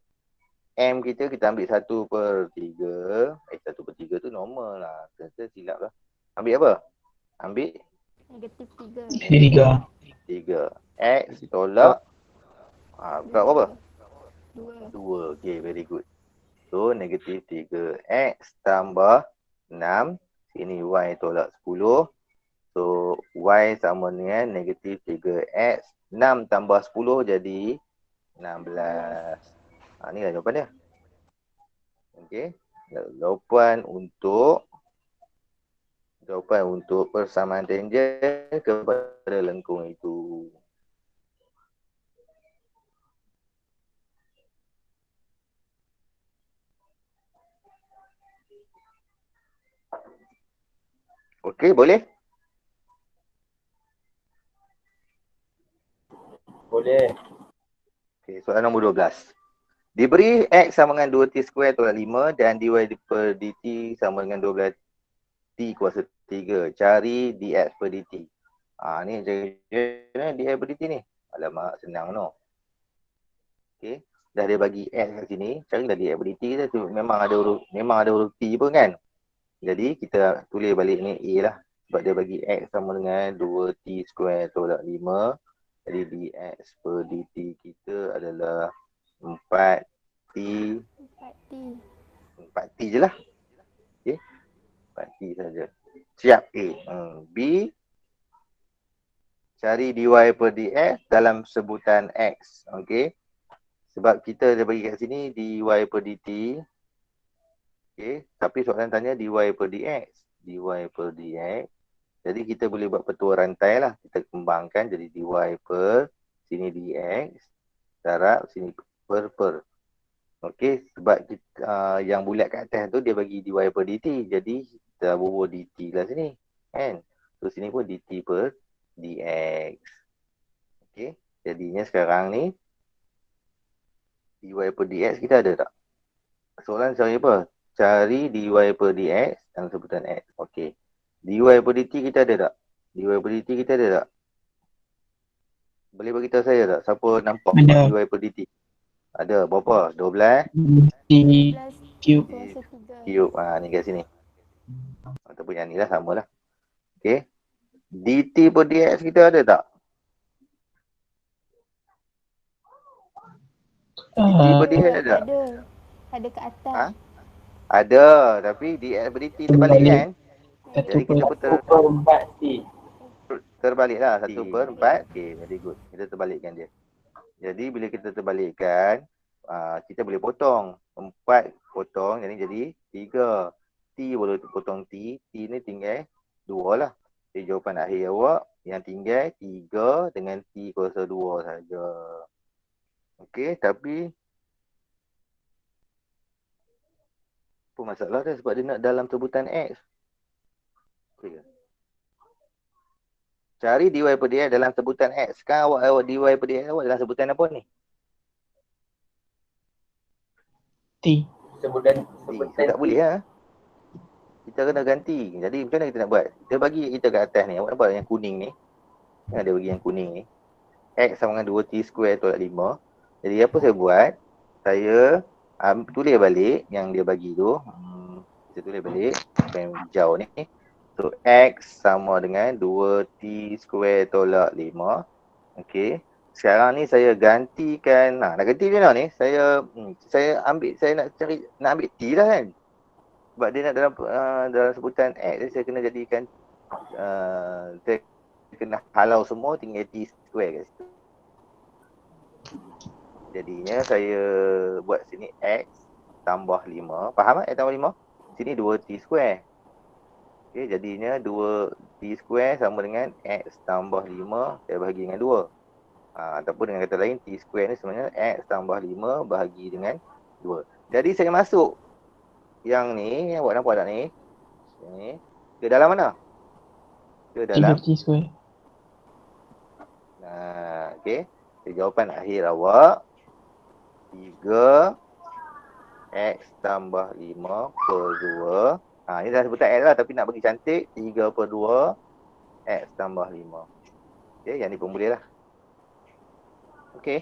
M kita ambil 1/3. 1/3 tu normal lah. Saya silap lah. Ambil apa? Ambil Negatif 3. 3. X tolak berapa? 2. Okay, very good. So negatif 3. X tambah 6. Sini Y tolak 10. So Y sama dengan negatif 3X. 6 tambah 10 jadi 16. Ni lah jawapan dia. Okay. Jawapan untuk persamaan tangent kepada lengkung itu. Okey, boleh? Boleh. Okey, soalan nombor 12. Diberi X sama dengan 2T square tolak 5 dan dy per dt sama dengan 12T kuasa 3. Cari dx per dt. Ni cara dx per dt ni. Alamak, senang no. Okey, dah dia bagi X kat sini, carilah dx per dt kita tu. Memang ada huruf T pun kan. Jadi kita tulis balik ni A lah. Sebab dia bagi X sama dengan 2T square tolak 5 Jadi dx per dt kita adalah 4t 4T. 4t je lah. Okey. 4t saja. Siap A. B, cari dy per dx dalam sebutan x. Okey. Sebab kita dah bagi kat sini dy per dt. Okey. Tapi soalan tanya dy per dx. Dy per dx. Jadi kita boleh buat petua rantai lah. Kita kembangkan jadi dy per sini dx. Darab sini per. Okey. Sebab kita, yang bulat kat atas tu dia bagi dy per dt. Jadi kita bubuh dt lah sini. Kan? So sini pun dt per dx. Okey. Jadinya sekarang ni dy per dx kita ada tak? Soalan saya apa? Cari dy per dx dalam sebutan x. Okey. dy per dt kita ada tak? dy per dt kita ada tak? Boleh beritahu saya tak? Siapa nampak Ada. dy per dt? Ada. Berapa? 12 T 12 cube. kuasa 3. cube. Ni kat sini. Ataupun yang ni lah, samalah. Okey. dt per dx kita ada tak? dt per dx ada tak? Ada. Ada kat atas. Ha? Ada. Tapi dx per dt terbalik kan? Jadi kita pun Super 4T. terbalik lah. 1/4. Okay, very good. Kita terbalikkan dia. Jadi bila kita terbalikkan, kita boleh potong. 4 potong, jadi 3. T boleh potong T. T ni tinggal 2 lah. Jadi jawapan akhir awak yang tinggal 3 dengan T kuasa 2 saja. Okey, tapi apa masalah dia sebab dia nak dalam sebutan X. Okey ke? Cari dy per dx dalam sebutan X. Sekarang awak dy per dx awak dalam sebutan apa ni? T. Sebutan Tak boleh lah. Kita kena ganti. Jadi macam mana kita nak buat? Dia bagi kita kat atas ni. Awak nampak yang kuning ni? Kan dia bagi yang kuning ni. X sama dengan 2t square tolak 5. Jadi apa saya buat? Saya tulis balik yang dia bagi tu. Kita tulis balik. Yang hijau ni. So X sama dengan 2t square tolak 5. Okey. Sekarang ni saya gantikan. Nak ganti macam mana ni? Saya ambil, saya nak ambil T lah kan. Sebab dia nak dalam sebutan X, saya kena jadikan saya kena halau semua tinggal T square kat situ. Jadinya saya buat sini X tambah 5. Faham tak X tambah 5? Sini 2T square. Okey, jadinya 2T square sama dengan X tambah 5 saya bahagi dengan 2. Ataupun dengan kata lain T square ni sebenarnya X tambah 5 bahagi dengan 2. Jadi saya masuk yang ni, yang awak nampak tak ni? Ni ke dalam mana? Ke dalam 3T square. okey. Jadi jawapan akhir awak 3 X tambah 5 per 2. Ni dah sebutan X lah tapi nak bagi cantik 3 per 2 X tambah 5. Okey, yang ni pun boleh lah. Okey.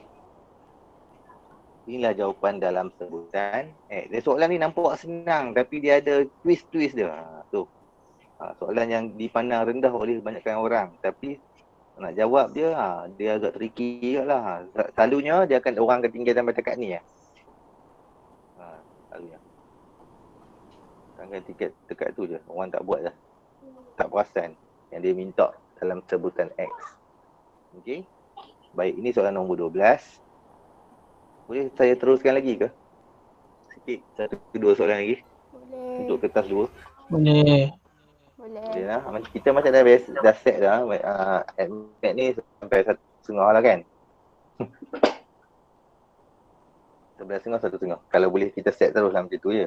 Inilah jawapan dalam sebutan X. Dia soalan ni nampak senang tapi dia ada twist-twist dia. Tu. Soalan yang dipandang rendah oleh kebanyakan orang tapi nak jawab dia dia agak tricky lah. Selalunya dia akan orang akan tinggal sampai dekat ni ya. Selalunya. Akan tiket dekat tu je. Orang tak buat dah. Tak perasan yang dia minta dalam sebutan X. Okey. Baik, ini soalan nombor 12. Boleh saya teruskan lagi ke? Sikit, satu dua soalan lagi Boleh. untuk kertas 2. Boleh. Boleh lah. Kita macam dah set dah. Admit ni sampai 1.5 lah kan? 11.5, 1.5. Kalau boleh kita set terus lah macam tu je.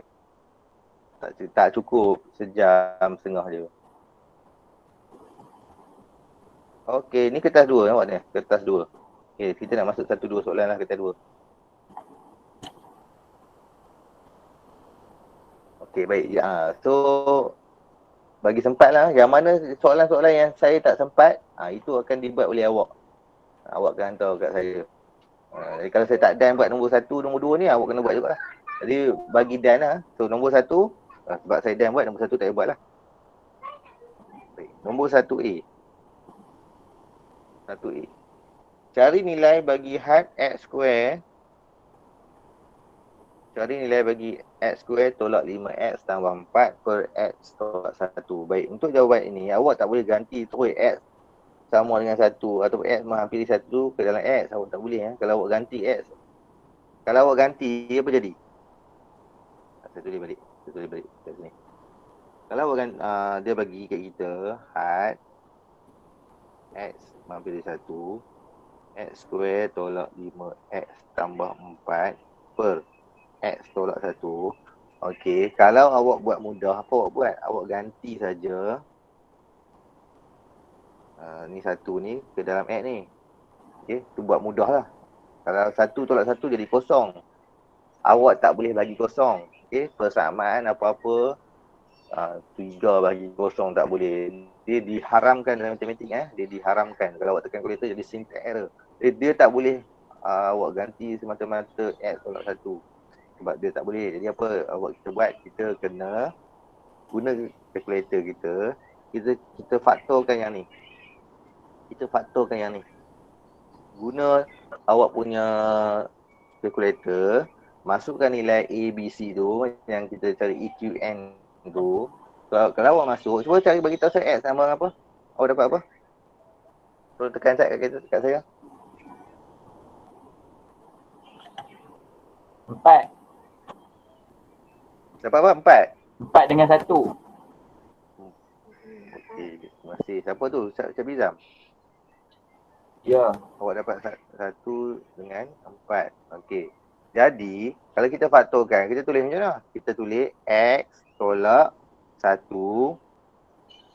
Tak cukup sejam setengah je. Okey, ni kertas 2 nampak ni. Kertas 2. Okey, kita nak masuk 1-2 soalan lah kertas 2. Okey, baik. So bagi sempat lah, yang mana soalan-soalan yang saya tak sempat, itu akan dibuat oleh awak. Awak akan hantar kat saya. Jadi kalau saya tak done buat nombor 1, nombor 2 ni, awak kena buat juga lah. Jadi bagi done lah. So nombor 1, sebab saya done buat, nombor 1 tak payah buat lah. Baik. Nombor 1A. 1A. Cari nilai bagi had X square. Cari nilai bagi X square tolak 5X tambah 4 per X tolak 1. Baik, untuk jawapan ini, awak tak boleh ganti terus X sama dengan 1 atau X menghampiri 1 ke dalam X. Awak tak boleh. Kalau awak ganti X. Kalau awak ganti, apa jadi? Saya tulis balik. Kat sini. Kalau awak ganti, dia bagi kat kita had X menghampiri 1 X square tolak 5X tambah 4 per X tolak 1. Okey, kalau awak buat mudah, apa awak buat? Awak ganti saja ni 1 ni ke dalam X ni. Okey, tu buat mudah lah. Kalau 1 tolak 1 jadi kosong. Awak tak boleh bagi kosong. Okey, persamaan apa-apa 3 bagi kosong tak boleh. Dia diharamkan dalam matematik. Dia diharamkan. Kalau awak tekan kalkulator jadi syntax error. Dia tak boleh awak ganti semata-mata X tolak 1. Sebab dia tak boleh. Jadi apa awak kita buat? Kita kena guna kalkulator kita. Kita faktorkan yang ni. Guna awak punya kalkulator. Masukkan nilai A, B, C tu yang kita cari EQN tu. Kalau awak masuk, cuba cari bagi tahu saya X sama apa? Awak dapat apa? Tolong tekan kat saya. 4. Dapat apa? 4? 4 dengan 1. Okey, terima kasih. Siapa tu? Cik Bizam? Ya. Awak dapat 1 dengan 4. Okey. Jadi, kalau kita faktorkan, kita tulis macam mana? Kita tulis X tolak 1,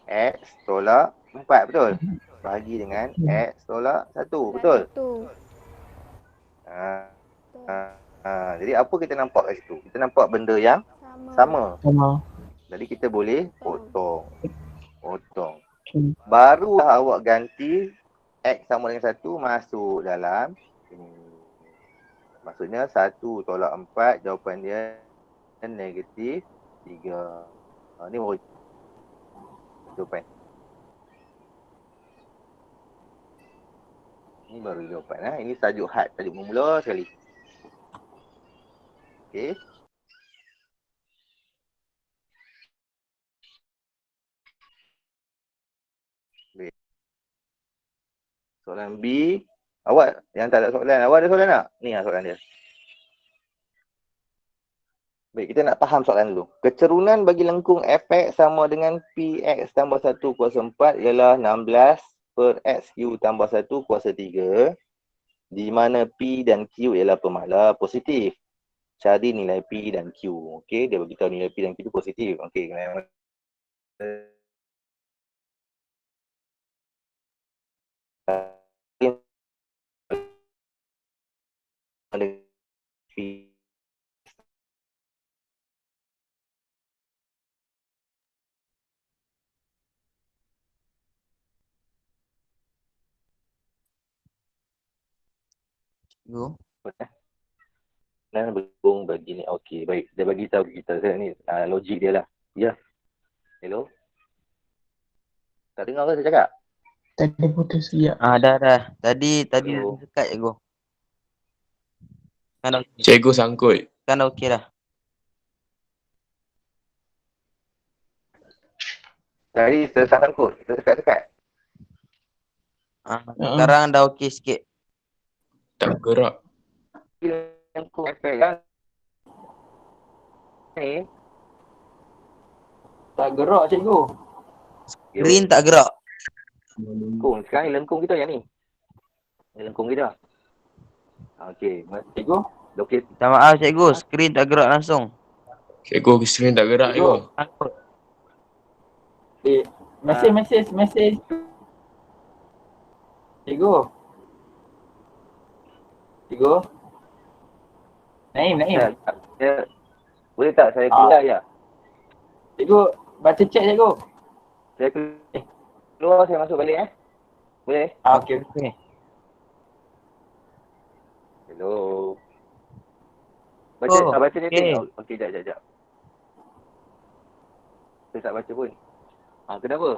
X tolak 4, betul? Bahagi dengan X tolak 1, betul? Jadi apa kita nampak kat situ? Kita nampak benda yang sama. Jadi kita boleh potong. Barulah awak ganti X sama dengan 1 masuk dalam ini. Maksudnya 1 tolak 4, jawapan dia negatif 3. Ni baru jawapan. Ini baru jawapan. Ini tajuk had, tajuk bermula sekali. Okey. Baik. Soalan B. Awak yang tak ada soalan, awak ada soalan tak? Ni soalan dia. Baik, kita nak faham soalan dulu. Kecerunan bagi lengkung fx sama dengan px tambah 1 kuasa 4 ialah 16 per xu tambah 1 kuasa 3. Di mana P dan Q ialah pemahala positif. Cari nilai P dan Q. Okey, dia beritahu nilai P dan Q itu positif. Okey, P. Dan berhubung begini. Okey, baik. Dia bagi tahu kita ni logik dia lah. Ya. Hello. Tak dengar ke saya cakap? Tadi putus ya. Dah. Tadi Hello. dekat cikgu. Kan okey. Cikgu sangkut. Kan okey dah. Tadi tersangkut. Tersekat-sekat. Sekarang dah okey sikit. Tak gerak. Lengkung efek kan? Ni. Tak gerak cikgu. Green tak gerak. Lengkung. Sekarang ni lengkung kita yang ni. Ni lengkung kita. Okey. Cikgu. Okey. Minta maaf cikgu, skrin tak gerak langsung. Cikgu screen tak gerak Cikgu. cikgu. Mesej. Cikgu. Naim. Boleh tak saya keluar je? Cikgu, baca chat cikgu. Saya keluar, saya masuk balik Boleh? Okey. Hello. Baca dia okey. ni. Okey, jap. Saya tak baca pun. Kenapa?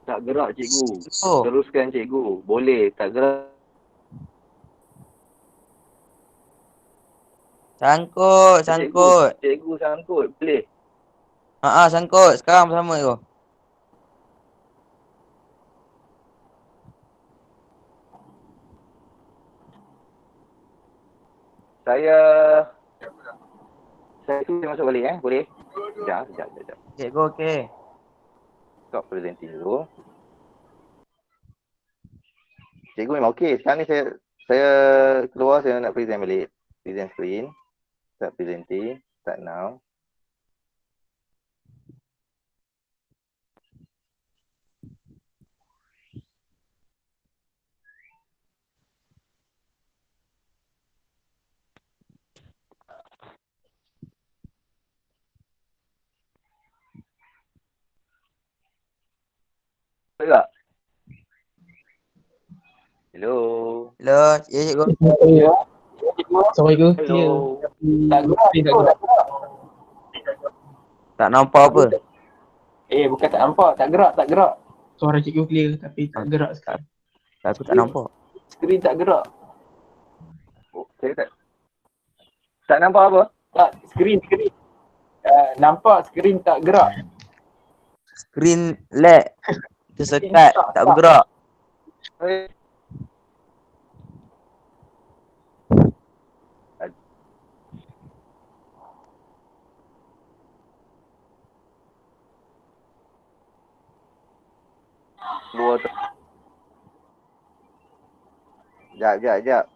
Tak gerak cikgu. Teruskan cikgu. Boleh, tak gerak Sangkut, sangkut. Cikgu sangkut. Boleh? Sangkut. Sekarang bersama tu. Saya tu masuk balik boleh? Sekejap. Cikgu okey. Stop presenting dulu. Cikgu memang okey. Sekarang ni saya keluar, saya nak present balik. Present screen. Start presenting. Start now. Betul tak? Hello. Hello, ya cikgu. Ya. Cikgu. Assalamualaikum. Hello. Tak gerak. Cikgu tak gerak. Tak nampak apa? Bukan tak nampak. Tak gerak. Suara cikgu clear tapi tak gerak sekarang. Aku tak nampak. Skrin tak gerak. Saya tak nampak apa? Tak, skrin. Nampak skrin tak gerak. Skrin lag. Tersekat, tak bergerak. Luar tu. Jap.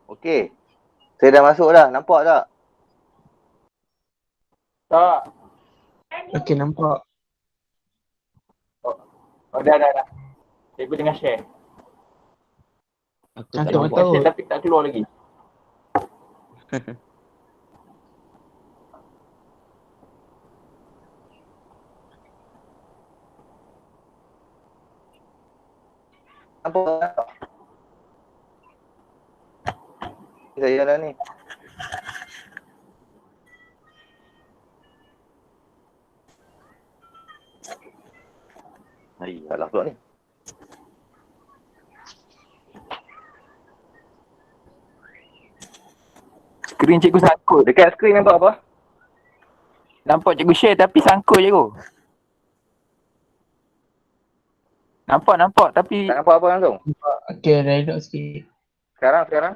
Okey. Saya dah masuk dah. Nampak tak? Tak. Okey, nampak. Oh, dah. Cikgu tengah share. Aku tak Cantik nampak. tahu. Share tapi tak keluar lagi. Nampak tak? Saya dah ni. Salah pula ni. Skrin cikgu sangkut. Dekat skrin nampak apa? Nampak cikgu share tapi sangkut cikgu. Nampak tapi Tak nampak apa langsung? Okey, dah elok sikit. Sekarang?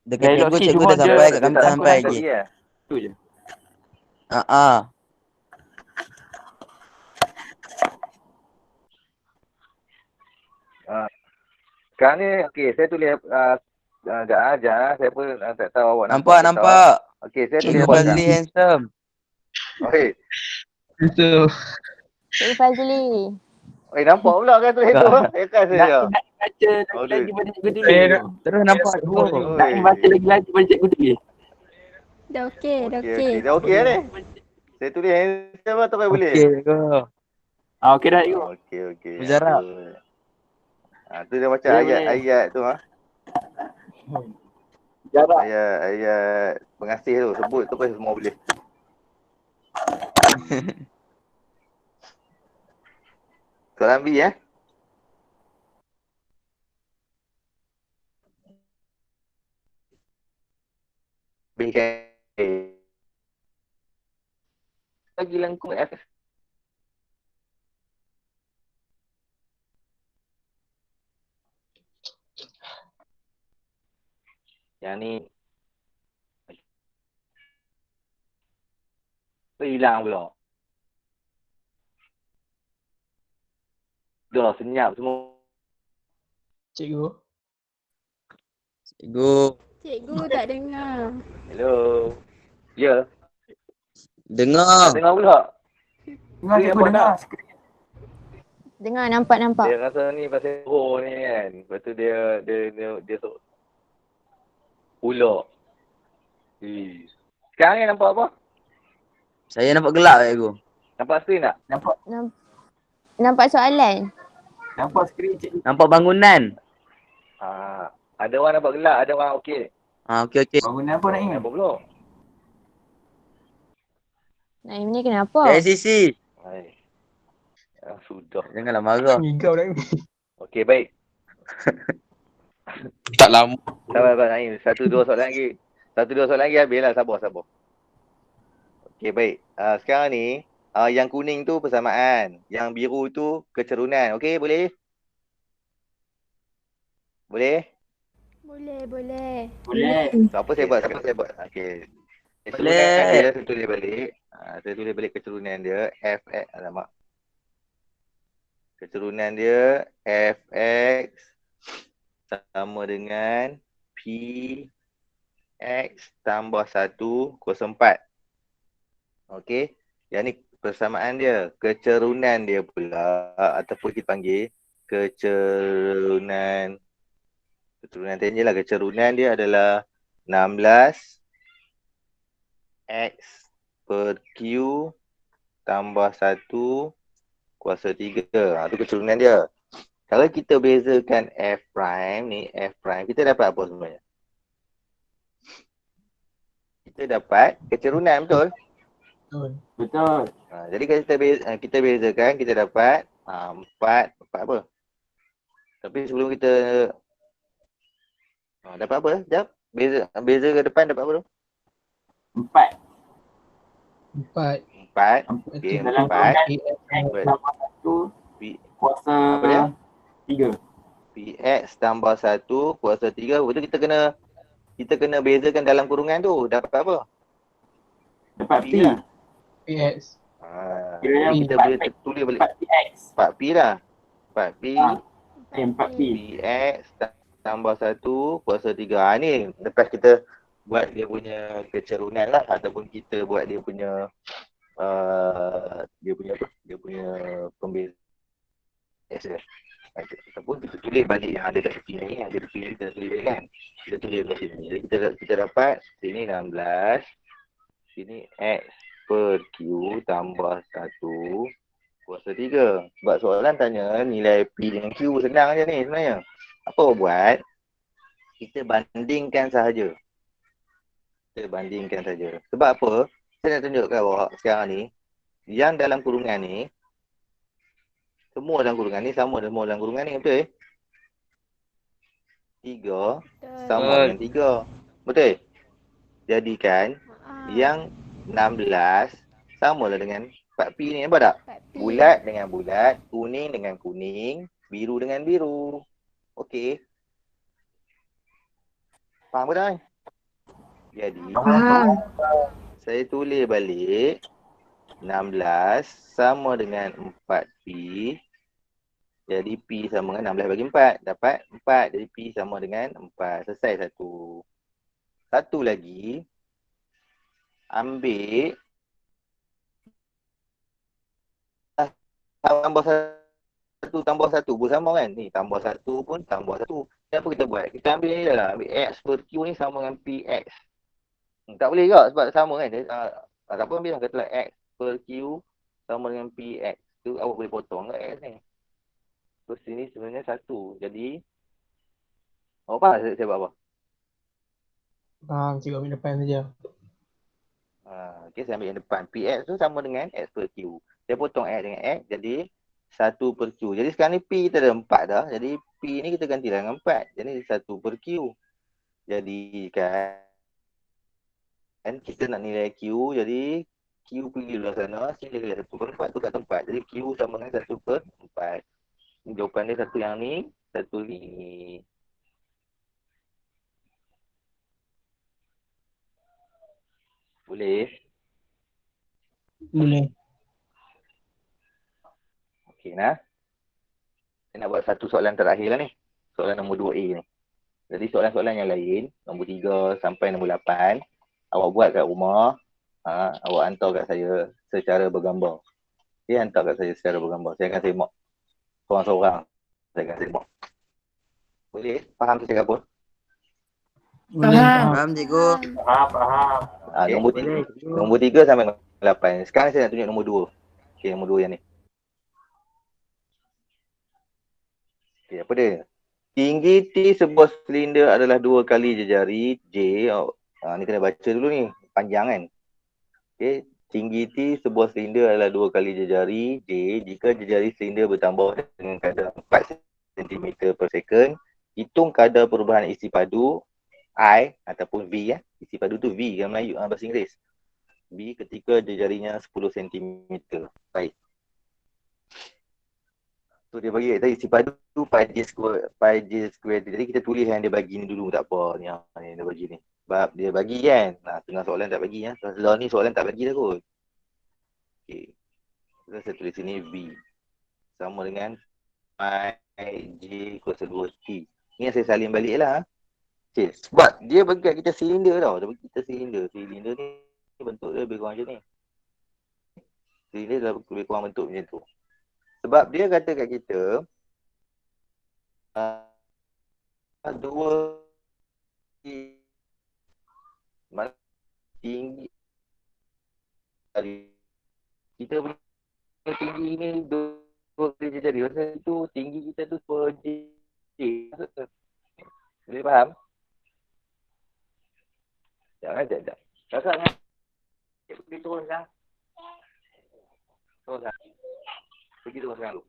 Dekat elok cikgu, sikit, cikgu cuma dah sampai kat kami tak tak sampai nampak lagi. ya. tu je. Sekarang ni okey, saya tulis sekejap ajar. Saya pun tak tahu awak Nampak. Okey, saya tulis Cikgu apa Fazli sekarang? handsome. Okey. Itu. Cikgu Fazli. Nampak pula kan tulis tu. Kan saya. Nak baca Oh, lagi pada cikgu tulis. Terus nampak cikgu. Nak baca lagi pada cikgu tulis. Dah okey. Okey. Dah okey ni. Saya tulis handsome atau tak boleh? Okey cikgu. Okey dah cikgu. Okey. Mujarab. Tu dia macam Boleh. ayat tu Jarak. Ayat pengasih tu sebut tu pun semua boleh. Soalan B B lagi lengkung F. Yang ni hilang pula. Dah senyap semua. Cikgu. Cikgu tak dengar. Hello. Ya. Dengar. Dengar pula. Dengar cikgu dengar. Dengar, nampak. Dia rasa ni pasal roh ni kan. Lepas tu dia tu ulok. Sekarang ni nampak apa? Saya nampak gelap cikgu. Nampak skrin tak? Nampak soalan. Nampak skrin cikgu. Nampak bangunan. Ada orang nampak gelap, ada orang okey. Okey. Bangunan apa Naim? Apa pula? Naim ni kenapa? Saya sisi. Sudah. Janganlah marah. Ngigau dah. Okey, baik. Tak lama. Sabar Naim. Satu dua soalan lagi habislah. Sabar. Okey, baik. Sekarang ni, yang kuning tu persamaan. Yang biru tu kecerunan. Okey, boleh? Boleh? Boleh. So, apa saya buat? Sekarang saya buat. Okey. Boleh. Saya tulis balik. Saya tulis balik kecerunan dia. Alamak. Keturunan dia fx sama dengan p x tambah 1 kuasa 4. Okey. Yang ni persamaan dia. Kecerunan dia pula ataupun kita panggil kecerunan tanya lah. Kecerunan dia adalah 16 x per q tambah 1 kuasa 3. Itu kecerunan dia. Kalau kita bezakan f prime ni, kita dapat apa sebenarnya? Kita dapat kecerunan, betul? Betul. Jadi kalau kita bezakan, kita dapat 4 apa? Tapi sebelum kita dapat apa? Sekejap. Beza ke depan dapat apa tu? 4. 4. Okey, Dalam 4. tambah 1 kuasa Apa dia? 3. Px tambah 1 kuasa 3. Betul kita kena bezakan dalam kurungan tu. Dapat apa? Dapat P. lah. PS. Kiranya Kita boleh tulis balik 4px. 4P lah. 4P 4p. Px tambah 1 kuasa 3. Ni lepas kita buat dia punya kecerunan lah. Ataupun kita buat dia punya dia punya pembeza. Ataupun kita tulis balik yang ada kat tepi ni. Ada tepi ni kita tulis kan. Kita tulis kat sini. Jadi kita dapat sini 16. Sini x per q tambah 1 kuasa 3. Sebab soalan tanya nilai p dengan q senang je ni sebenarnya. Apa buat? Kita bandingkan sahaja. Sebab apa? Saya nak tunjukkan awak sekarang ni. Yang dalam kurungan ni. Semua dalam kurungan ni sama semua dalam kurungan ni. Betul? 3 sama dengan 3. Betul? Jadikan yang 16 sama lah dengan 4P ni. Nampak tak? 4P. Bulat dengan bulat, kuning dengan kuning, biru dengan biru. Okey. Faham ke tak? Jadi, saya tulis balik 16 sama dengan 4P. Jadi P sama dengan 16 bagi 4. Dapat 4. Jadi P sama dengan 4. Selesai satu. Satu lagi. Ambil tambah satu pun sama kan? Ni tambah satu pun tambah satu. Apa kita buat? Kita ambil ni lah. Ambil X per Q ni sama dengan PX. Tak boleh ke? Sebab sama kan? Tak apa ambil lah. Katalah X per Q sama dengan PX. Tu awak boleh potong ke X ni. Terus sini sebenarnya satu. Jadi awak faham saya buat apa? Faham, cikgu ambil depan saja. Okay, saya ambil yang depan. PX tu sama dengan X per Q. Saya potong X dengan X. Jadi 1 per Q. Jadi sekarang ni P kita ada 4 dah. Jadi P ni kita ganti dengan 4. Jadi 1 per Q. Jadi kan kita nak nilai Q. Jadi Q pergi belah sana. Sini dia 1 per 4 tu kat tempat. Jadi Q sama dengan 1 per 4. Jawapan dia satu yang ni. Satu ni. Boleh? Boleh. Okey nah. Saya nak buat satu soalan terakhir lah ni. Soalan nombor 2A ni. Jadi soalan-soalan yang lain, nombor 3 sampai nombor 8, awak buat kat rumah, awak hantar kat saya secara bergambar. Dia hantar kat saya secara bergambar. Saya akan tengok seorang-seorang. Saya akan tengok. Boleh? Faham saya cakap apa? Boleh faham. Faham cikgu? Faham. Ah, Okay. Boleh cikgu. Nombor 3 sampai nombor 8. Sekarang saya nak tunjuk nombor 2. Okay, nombor 2 yang ni. Okay, apa dia? Tinggi T sebuah silinder adalah 2 kali jejari J. Ni kena baca dulu ni. Panjang kan? Okay. Tinggi T sebuah silinder adalah 2 kali jejari J jika jejari silinder bertambah dengan kadar 4 cm per second. Hitung kadar perubahan isi padu I ataupun V ya. Isi padu tu V dalam Melayu bahasa Inggeris. V ketika jejarinya 10 cm. Baik. So dia bagi tadi isi padu pi J square. Jadi kita tulis yang dia bagi ni dulu tak apa. Ni dia bagi ni. Sebab dia bagi kan. Tengah soalan tak bagi ya. Setelah ni soalan tak bagi dah kot. Okey. So, saya tulis sini V sama dengan pi J kuasa 2T. Ni yang saya salin balik lah. Okay. Sebab dia bagi kat kita silinder tau. Dia bagi kita silinder. Silinder ni bentuk dia lebih kurang macam ni. Silinder dah lebih kurang bentuk macam tu. Sebab dia kata kat kita 2 tinggi kita punya tinggi ni 2 kali jejari. Pasal itu tinggi kita tu per J. Boleh faham? Sekejap. Kakak kan? Pergi turun sekarang. Turun sekarang. Pergi turun sekarang dulu.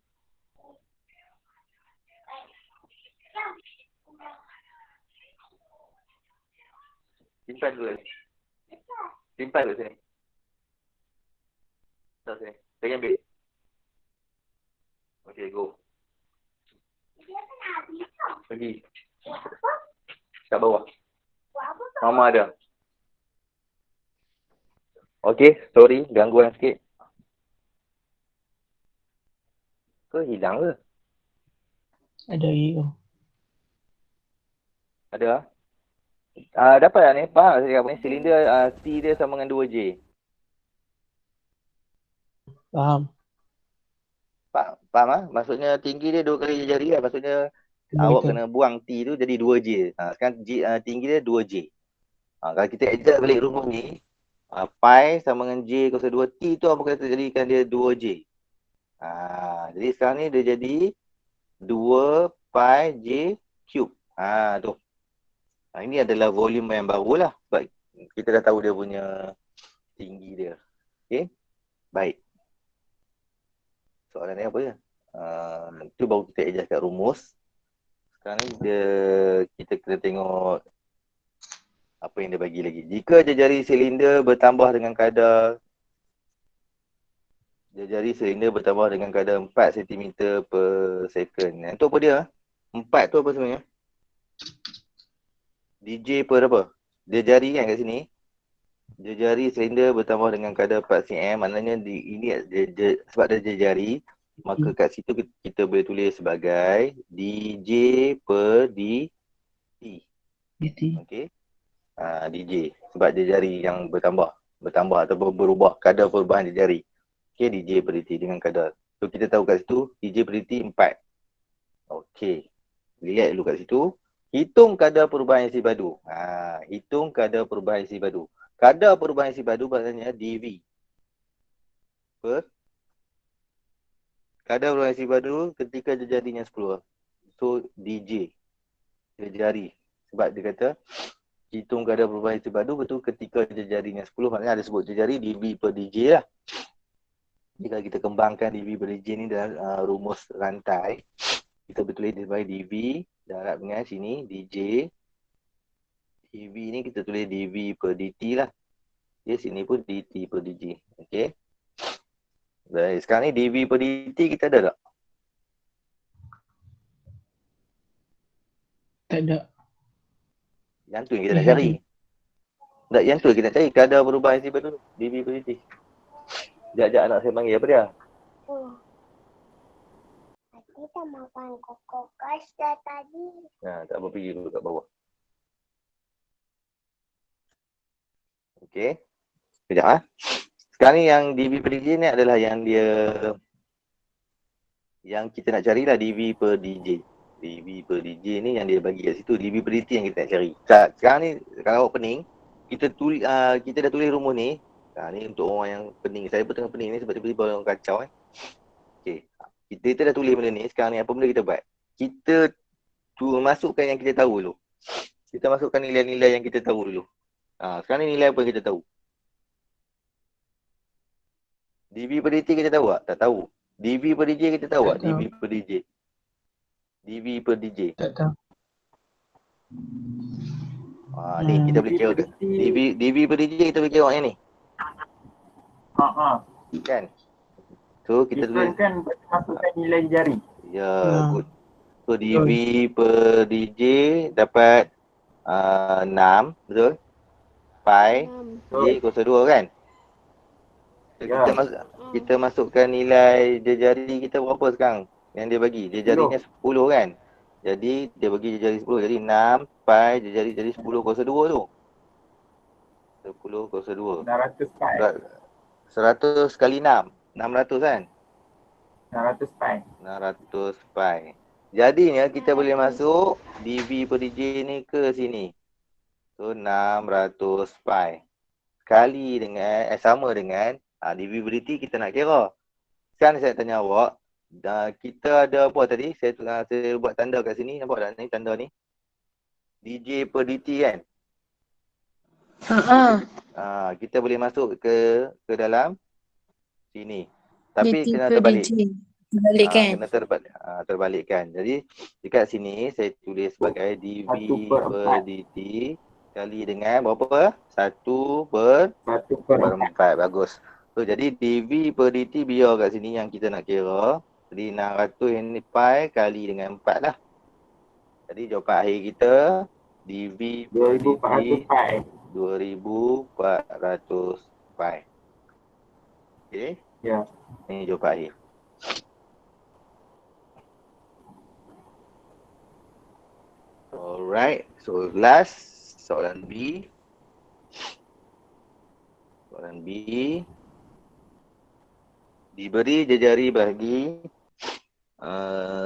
Simpan dulu ni. Simpan dulu sini. Tak sini. Saya ambil. Okay, go. Pergi. Kat bawah. Mama ada. Okay, sorry. Gangguan sikit. Ke hilang ke? Ada lagi. Ada? Dapat tak ni? Faham tak saya cakap ni? Silinder T dia sama dengan 2J. Faham. Faham ah? Maksudnya tinggi dia 2 kali jari lah. Maksudnya awak kena buang T tu jadi 2J. Sekarang tinggi dia 2J. Kalau kita adjust balik rumus ni, pi sama dengan J kuasa 2T tu apa kata jadikan dia 2J. Jadi sekarang ni dia jadi 2 pi J cube. Tu. Ini adalah volume yang baru lah. Sebab kita dah tahu dia punya tinggi dia. Okay. Baik. Soalan ni apa je? Itu baru kita adjust kat rumus. Sekarang ni kita kena tengok apa yang dia bagi lagi. Jika jejari silinder bertambah dengan kadar 4 cm per second. Itu apa dia? 4 tu apa sebenarnya? DJ per apa? Jejari kan kat sini. Jejari silinder bertambah dengan kadar 4 cm. Maknanya ini sebab dia jejari, maka kat situ kita boleh tulis sebagai DJ per DT. Okey. DJ sebab jejari yang bertambah atau berubah kadar perubahan jejari. Okey, DJ per DT dengan kadar. So kita tahu kat situ DJ per DT 4. Okey. Lihat dulu kat situ. Hitung kadar perubahan isi padu. Hitung kadar perubahan isi padu. Kadar perubahan isi padu maksudnya DV. Kadar perubahan isi padu ketika jejarinya 10. So DJ. Jejari. Sebab dia kata hitung kadar perubahan isi padu betul ketika jejarinya 10. Maknanya ada sebut jejari DV per DJ lah. Jika kita kembangkan DV per DJ ni dalam rumus rantai, kita betul sebagai DV darab dengan sini DJ. DV ni kita tulis DV per DT lah. Sini pun DT per DJ. Okey. Baik, sekarang ni DV per DT kita ada tak? Tak ada. Yang tu yang kita nak cari. Tak, yang tu kita nak cari kadar perubahan isi padu DV per DT. Sekejap anak saya panggil apa dia? Kita makan kokos dah tadi. Tak apa, pergi dulu kat bawah. Okey. Sekejap Sekarang ni yang DV per DJ ni adalah yang dia yang kita nak carilah DV per DJ. DV per DJ ni yang dia bagi kat situ, DV per DT yang kita nak cari. Sekarang ni kalau awak pening, kita dah tulis rumus ni. Ni untuk orang yang pening. Saya pun tengah pening ni sebab tiba-tiba orang kacau Okay. Kita dah tulis benda ni. Sekarang ni apa benda kita buat? Kita masukkan yang kita tahu dulu. Kita masukkan nilai-nilai yang kita tahu dulu. Sekarang ni nilai apa yang kita tahu? DV per DT kita tahu tak? Tak tahu. DV per DJ kita tahu tak? DV per DJ. DV per DJ. Tak tahu. Ni kita boleh kira kan. DV per DJ kita boleh kira yang ni. Kan? So kita tulis kan masukkan nilai jari. Ya, good. So DV per DJ dapat 6, betul? Pi J kuasa 2 kan? So, kita masukkan nilai jari kita berapa sekarang? Yang dia bagi, jarinya 10 kan? Jadi dia bagi jari 10, jadi 6 pi jari 10 kuasa 2 tu. 10 kuasa 2. 600 pi. 100 kali 6, 600 kan? 600 pi. 600 pi. Jadinya kita boleh masuk DV per DJ ni ke sini. So 600 pi. Kali dengan, sama dengan DV per DT kita nak kira. Sekarang saya tanya awak, kita ada apa tadi? Saya buat tanda kat sini, nampak tak ni tanda ni? DJ per DT kan? Kita boleh masuk ke dalam sini. Tapi kena terbalik. Terbalikkan. Kena terbalikkan. Jadi dekat sini saya tulis sebagai DV per DT kali dengan berapa? 1 per 4. Bagus. So jadi DV per DT biar kat sini yang kita nak kira. Jadi 600 ini pi kali dengan 4 lah. Jadi jawapan akhir kita DV per DT 2400 pi. Okay? Ya. Ini jawapan akhir. Alright, so last soalan B. Soalan B. Diberi jejari bagi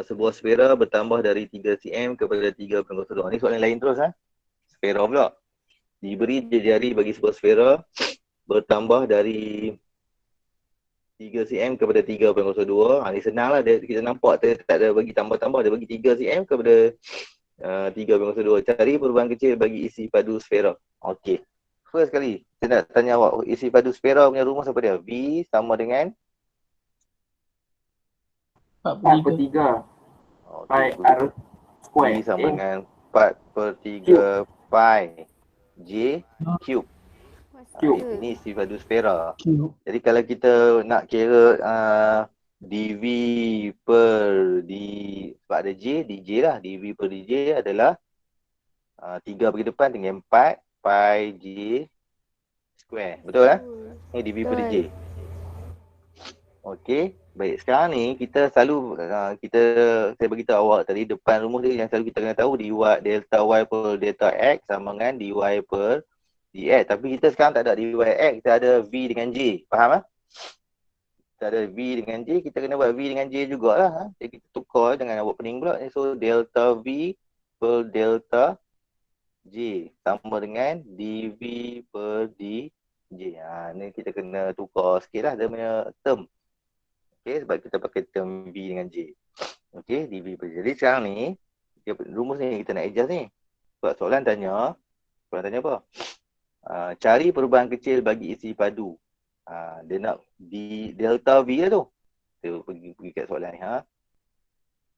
sebuah sfera bertambah dari 3 cm kepada 3.02. Ini soalan lain terus Sfera pula. Diberi jejari bagi sebuah sfera bertambah dari 3 cm kepada 3.02. Ini senang lah, kita nampak tak ada bagi tambah-tambah, dia bagi 3 cm kepada 3.02. Cari perubahan kecil bagi isi padu sfera. Okey. First kali, saya nak tanya awak, isi padu sfera punya rumus apa dia? V sama dengan 4/3 pi r square. V sama dengan 4/3 pi J cube. Ini isi padu sfera. Jadi kalau kita nak kira DV per sebab ada J, DJ lah. DV per DJ adalah 3 bagi depan dengan 4 pi J square. Betul lah? Ini DV per DJ. Okey. Baik, sekarang ni kita selalu saya beritahu awak tadi depan rumus dia yang selalu kita kena tahu dy delta y per delta x sama dengan dy per dx. Tapi kita sekarang tak ada dy x, kita ada v dengan j. Faham lah? Kita ada v dengan j, kita kena buat v dengan j jugalah. Jadi kita tukar dengan awak pening pula. So delta v per delta j sama dengan dv per dj. Ni kita kena tukar sikit lah dia punya term. Okay, sebab kita pakai term v dengan j. Okay, dv per j. Jadi sekarang ni rumus ni kita nak adjust ni. Sebab soalan tanya apa? Cari perubahan kecil bagi isi padu. Dia nak delta V lah tu. Kita pergi kat soalan ni.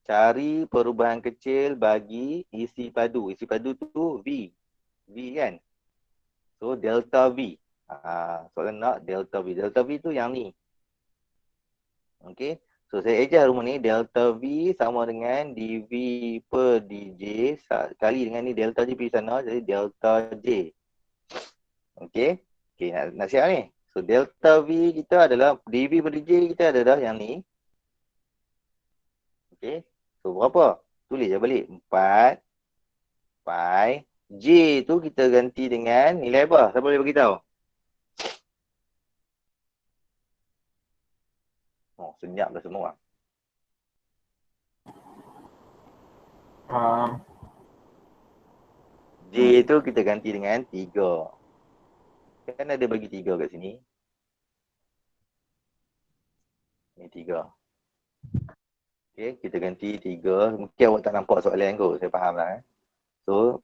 Cari perubahan kecil bagi isi padu. Isi padu tu V. V kan? So delta V. Soalan nak delta V. Delta V tu yang ni. Okay. So saya adjust rumus ni. Delta V sama dengan dV per dj kali dengan ni delta J pergi sana. Jadi delta J. Okay. Okay, nak siap ni. So delta V kita adalah dV per dj kita adalah yang ni. Okay. So berapa? Tulis je balik. 4 pi J tu kita ganti dengan nilai apa? Siapa boleh beritahu? Oh, senyap dah semua orang. J tu kita ganti dengan 3. Kan ada bagi 3 kat sini. Ni 3. Okay, kita ganti 3. Mungkin awak tak nampak soalan kot, saya faham lah. So,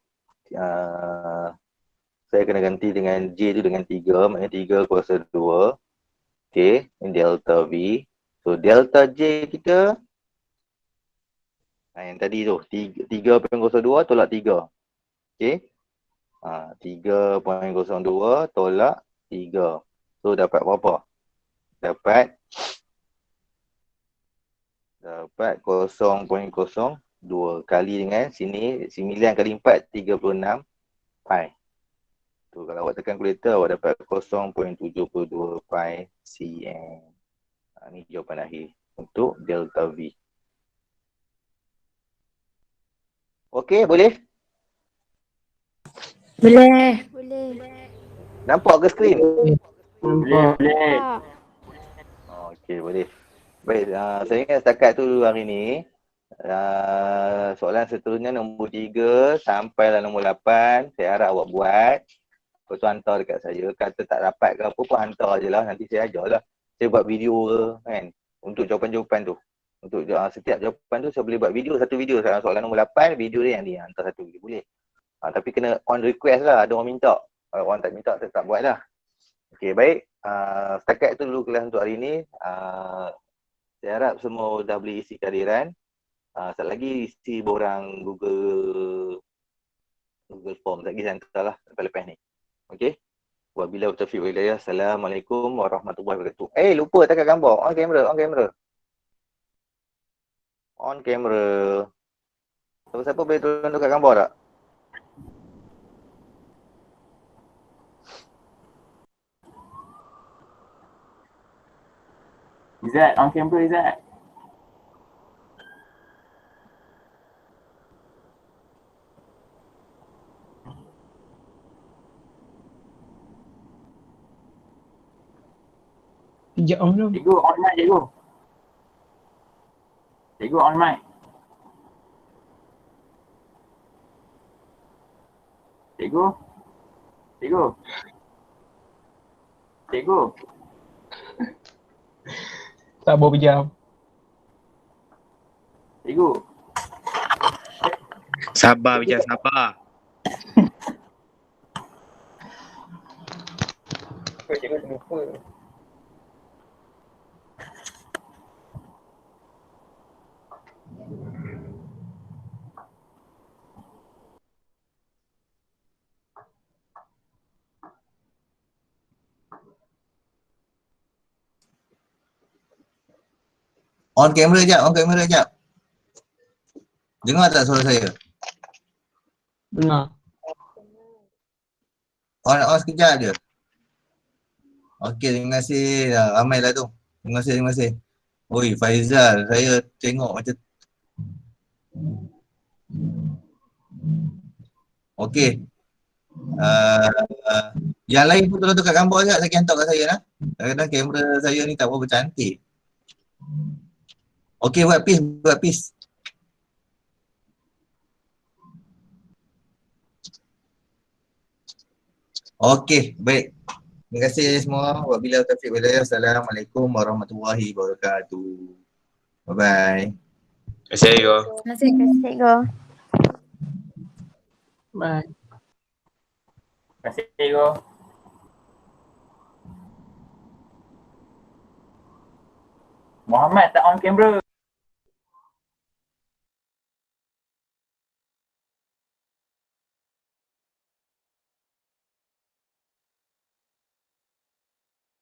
saya kena ganti dengan J tu dengan 3, maknanya 3 kuasa 2. Okay, ini delta V. So, delta J kita, yang tadi tu, 3.02 tolak 3. Okay. 3.02 tolak 3. So, dapat berapa? Dapat 0.02 kali dengan sini 9 kali 4 36 pi. Tu kalau awak tekan kalkulator awak dapat 0.72 pi cm. Ni jawapan akhir untuk delta V. Okey, boleh? Boleh. Nampak ke skrin? Nampak. Boleh. Okey, boleh. Baik, saya ingat setakat tu hari ni. Soalan seterusnya nombor 3 sampailah nombor 8. Saya harap awak buat. Lepas tu hantar dekat saya. Kata tak dapat ke apa pun hantar je lah. Nanti saya ajar lah. Saya buat video ke kan. Untuk jawapan-jawapan tu. Untuk setiap jawapan tu saya boleh buat video. Satu video. Soalan nombor 8, video dia yang dia hantar satu video. Boleh. Tapi kena on request lah. Ada orang minta. Kalau orang tak minta, saya tak buat lah. Okey, baik. Setakat itu dulu kelas untuk hari ni. Saya harap semua dah boleh isi kehadiran. Sekali lagi isi borang Google Form. Sekali lagi saya hantar lah lepas-lepas ni. Okey. Wabillahi taufiq wal hidayah. Assalamualaikum warahmatullahi wabarakatuh. Lupa tekan gambar. On kamera. On kamera. Siapa boleh tolong tekan gambar tak? Izzat, on camera Izzat. Sekejap on dulu. Cikgu, on mic cikgu. Cikgu, on mic. Cikgu. Tak berapa jam. Cikgu. Sabar Bijak, sabar. Cikgu lupa. On kamera jap. Dengar tak suara saya? Dengar. On sekejap je. Okey, terima kasih. Ramai lah tu. Terima kasih. Oi, Faizal, saya tengok macam okey. Yang lain pun tolong tukar gambar je, saya hantar kat saya lah. Kadang-kadang kamera saya ni tak berapa cantik. Okey, buat peace. Okey, baik. Terima kasih semua. Wabillahi taufiq wal hidayah. Assalamualaikum warahmatullahi wabarakatuh. Bye-bye. Terima kasih, Go. Terima kasih, Go. Bye. Terima kasih cikgu. Muhammad tak on kamera.